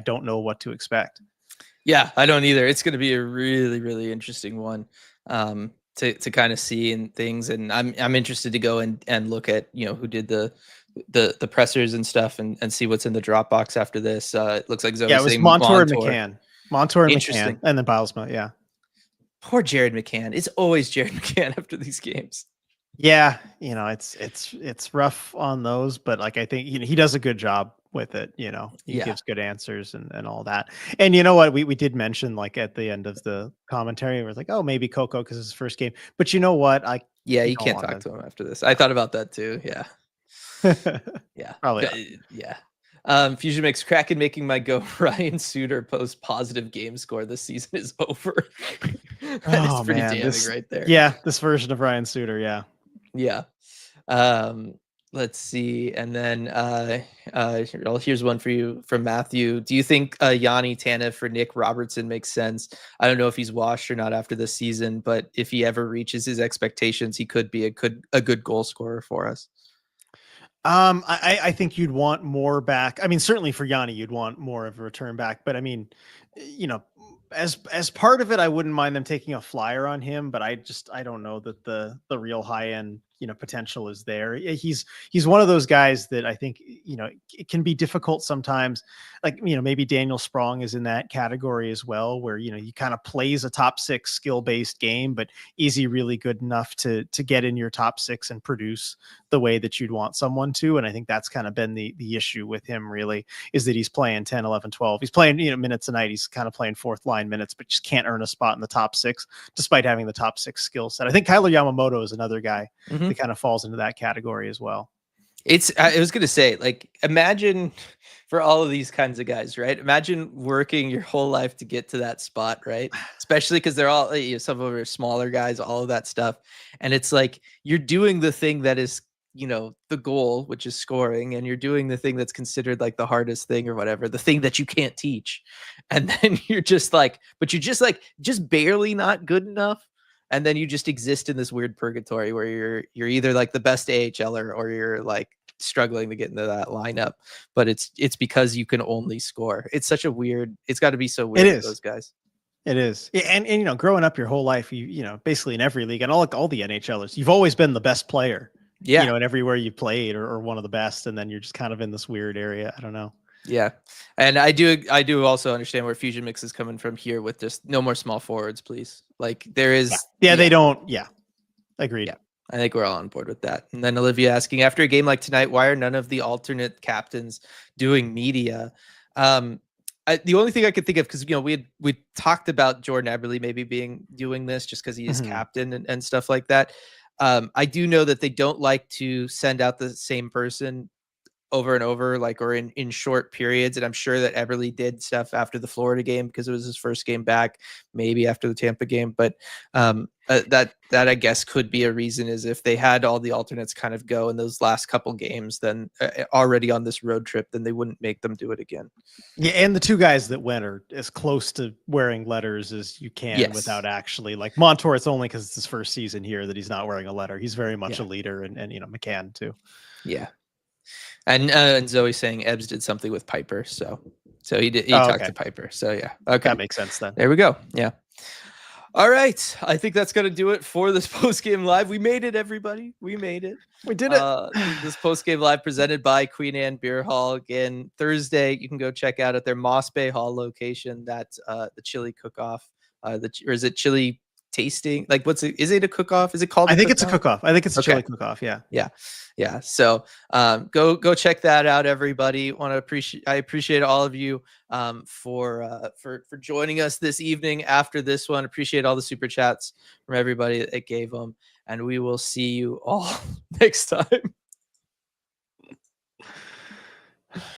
don't know what to expect. Yeah, I don't either. It's going to be a really, really interesting one to kind of see and things. And I'm interested to go and look at, who did the pressers and stuff and see what's in the Dropbox after this. It looks like Zoe's it was saying Montour and McCann. Montour and Interesting. McCann, and then Bilesma. Yeah. Poor Jared McCann. It's always Jared McCann after these games. Yeah, it's rough on those, but like I think he does a good job with it. He gives good answers and all that. And you know what, we did mention like at the end of the commentary, we're like, oh, maybe Coco because it's his first game. But you know what, you can't talk to him after this. I thought about that too. Yeah. Yeah. Probably. Yeah. Fusion makes Kraken making my go Ryan Suter post positive game score this season is over. That is pretty damning right there. Yeah, this version of Ryan Suter. Yeah. Yeah. Let's see. And then here's one for you from Matthew. Do you think Yanni Tanev for Nick Robertson makes sense? I don't know if he's washed or not after this season, but if he ever reaches his expectations, he could be a good goal scorer for us. I think you'd want more back. I mean, certainly for Yanni, you'd want more of a return back, but I mean, as part of it, I wouldn't mind them taking a flyer on him, but I don't know that the real high end, potential is there. He's one of those guys that I think, it can be difficult sometimes. Like, maybe Daniel Sprong is in that category as well, where, he kind of plays a top 6 skill based game, but is he really good enough to get in your top 6 and produce the way that you'd want someone to? And I think that's kind of been the issue with him, really, is that he's playing 10, 11, 12. He's playing, minutes a night. He's kind of playing 4th line minutes, but just can't earn a spot in the top 6, despite having the top 6 skill set. I think Kyler Yamamoto is another guy that kind of falls into that category as well. I was going to say, like, imagine for all of these kinds of guys, right? Imagine working your whole life to get to that spot, right? Especially because they're all, some of them are smaller guys, all of that stuff. And it's like, you're doing the thing that is, the goal, which is scoring, and you're doing the thing that's considered like the hardest thing or whatever, the thing that you can't teach. And then you're just like, but you're just barely not good enough. And then you just exist in this weird purgatory where you're either like the best AHLer or you're like struggling to get into that lineup. But it's because you can only score. It's such a weird. It's got to be so weird for those guys. It is. Yeah, and growing up your whole life, you basically in every league and all the NHLers, you've always been the best player. Yeah. And everywhere you played or one of the best, and then you're just kind of in this weird area. I don't know. Yeah. And I do also understand where Fusion Mix is coming from here with just no more small forwards, please. Like there is. Yeah, they don't. Yeah. Agreed. Yeah. I think we're all on board with that. And then Olivia asking, after a game like tonight, why are none of the alternate captains doing media? The only thing I could think of, because we talked about Jordan Eberle maybe doing this just because he is captain and stuff like that. I do know that they don't like to send out the same person over and over, like, or in short periods. And I'm sure that Eberle did stuff after the Florida game because it was his first game back, maybe after the Tampa game. But that I guess could be a reason, is if they had all the alternates kind of go in those last couple games, then already on this road trip, then they wouldn't make them do it again. Yeah. And the 2 guys that went are as close to wearing letters as you can without actually, like Montour, it's only because it's his first season here that he's not wearing a letter. He's very much a leader, and McCann too. Yeah. And Zoe saying Ebbs did something with Piper, so he talked to Piper. So yeah, okay, that makes sense then. There we go. Yeah. All right. I think that's going to do it for this post game live. We made it, everybody. We made it. We did it. This post game live presented by Queen Anne Beer Hall. Again, Thursday, you can go check out at their Moss Bay Hall location. That's the chili cook off. Or is it chili tasting? Like, what's it? Is it a cook off? Is it called? I think it's a cook off. I think it's a Okay. chili cook off. Yeah. Yeah. So go check that out, everybody. I appreciate all of you for joining us this evening after this one. Appreciate all the super chats from everybody that gave them, and we will see you all next time.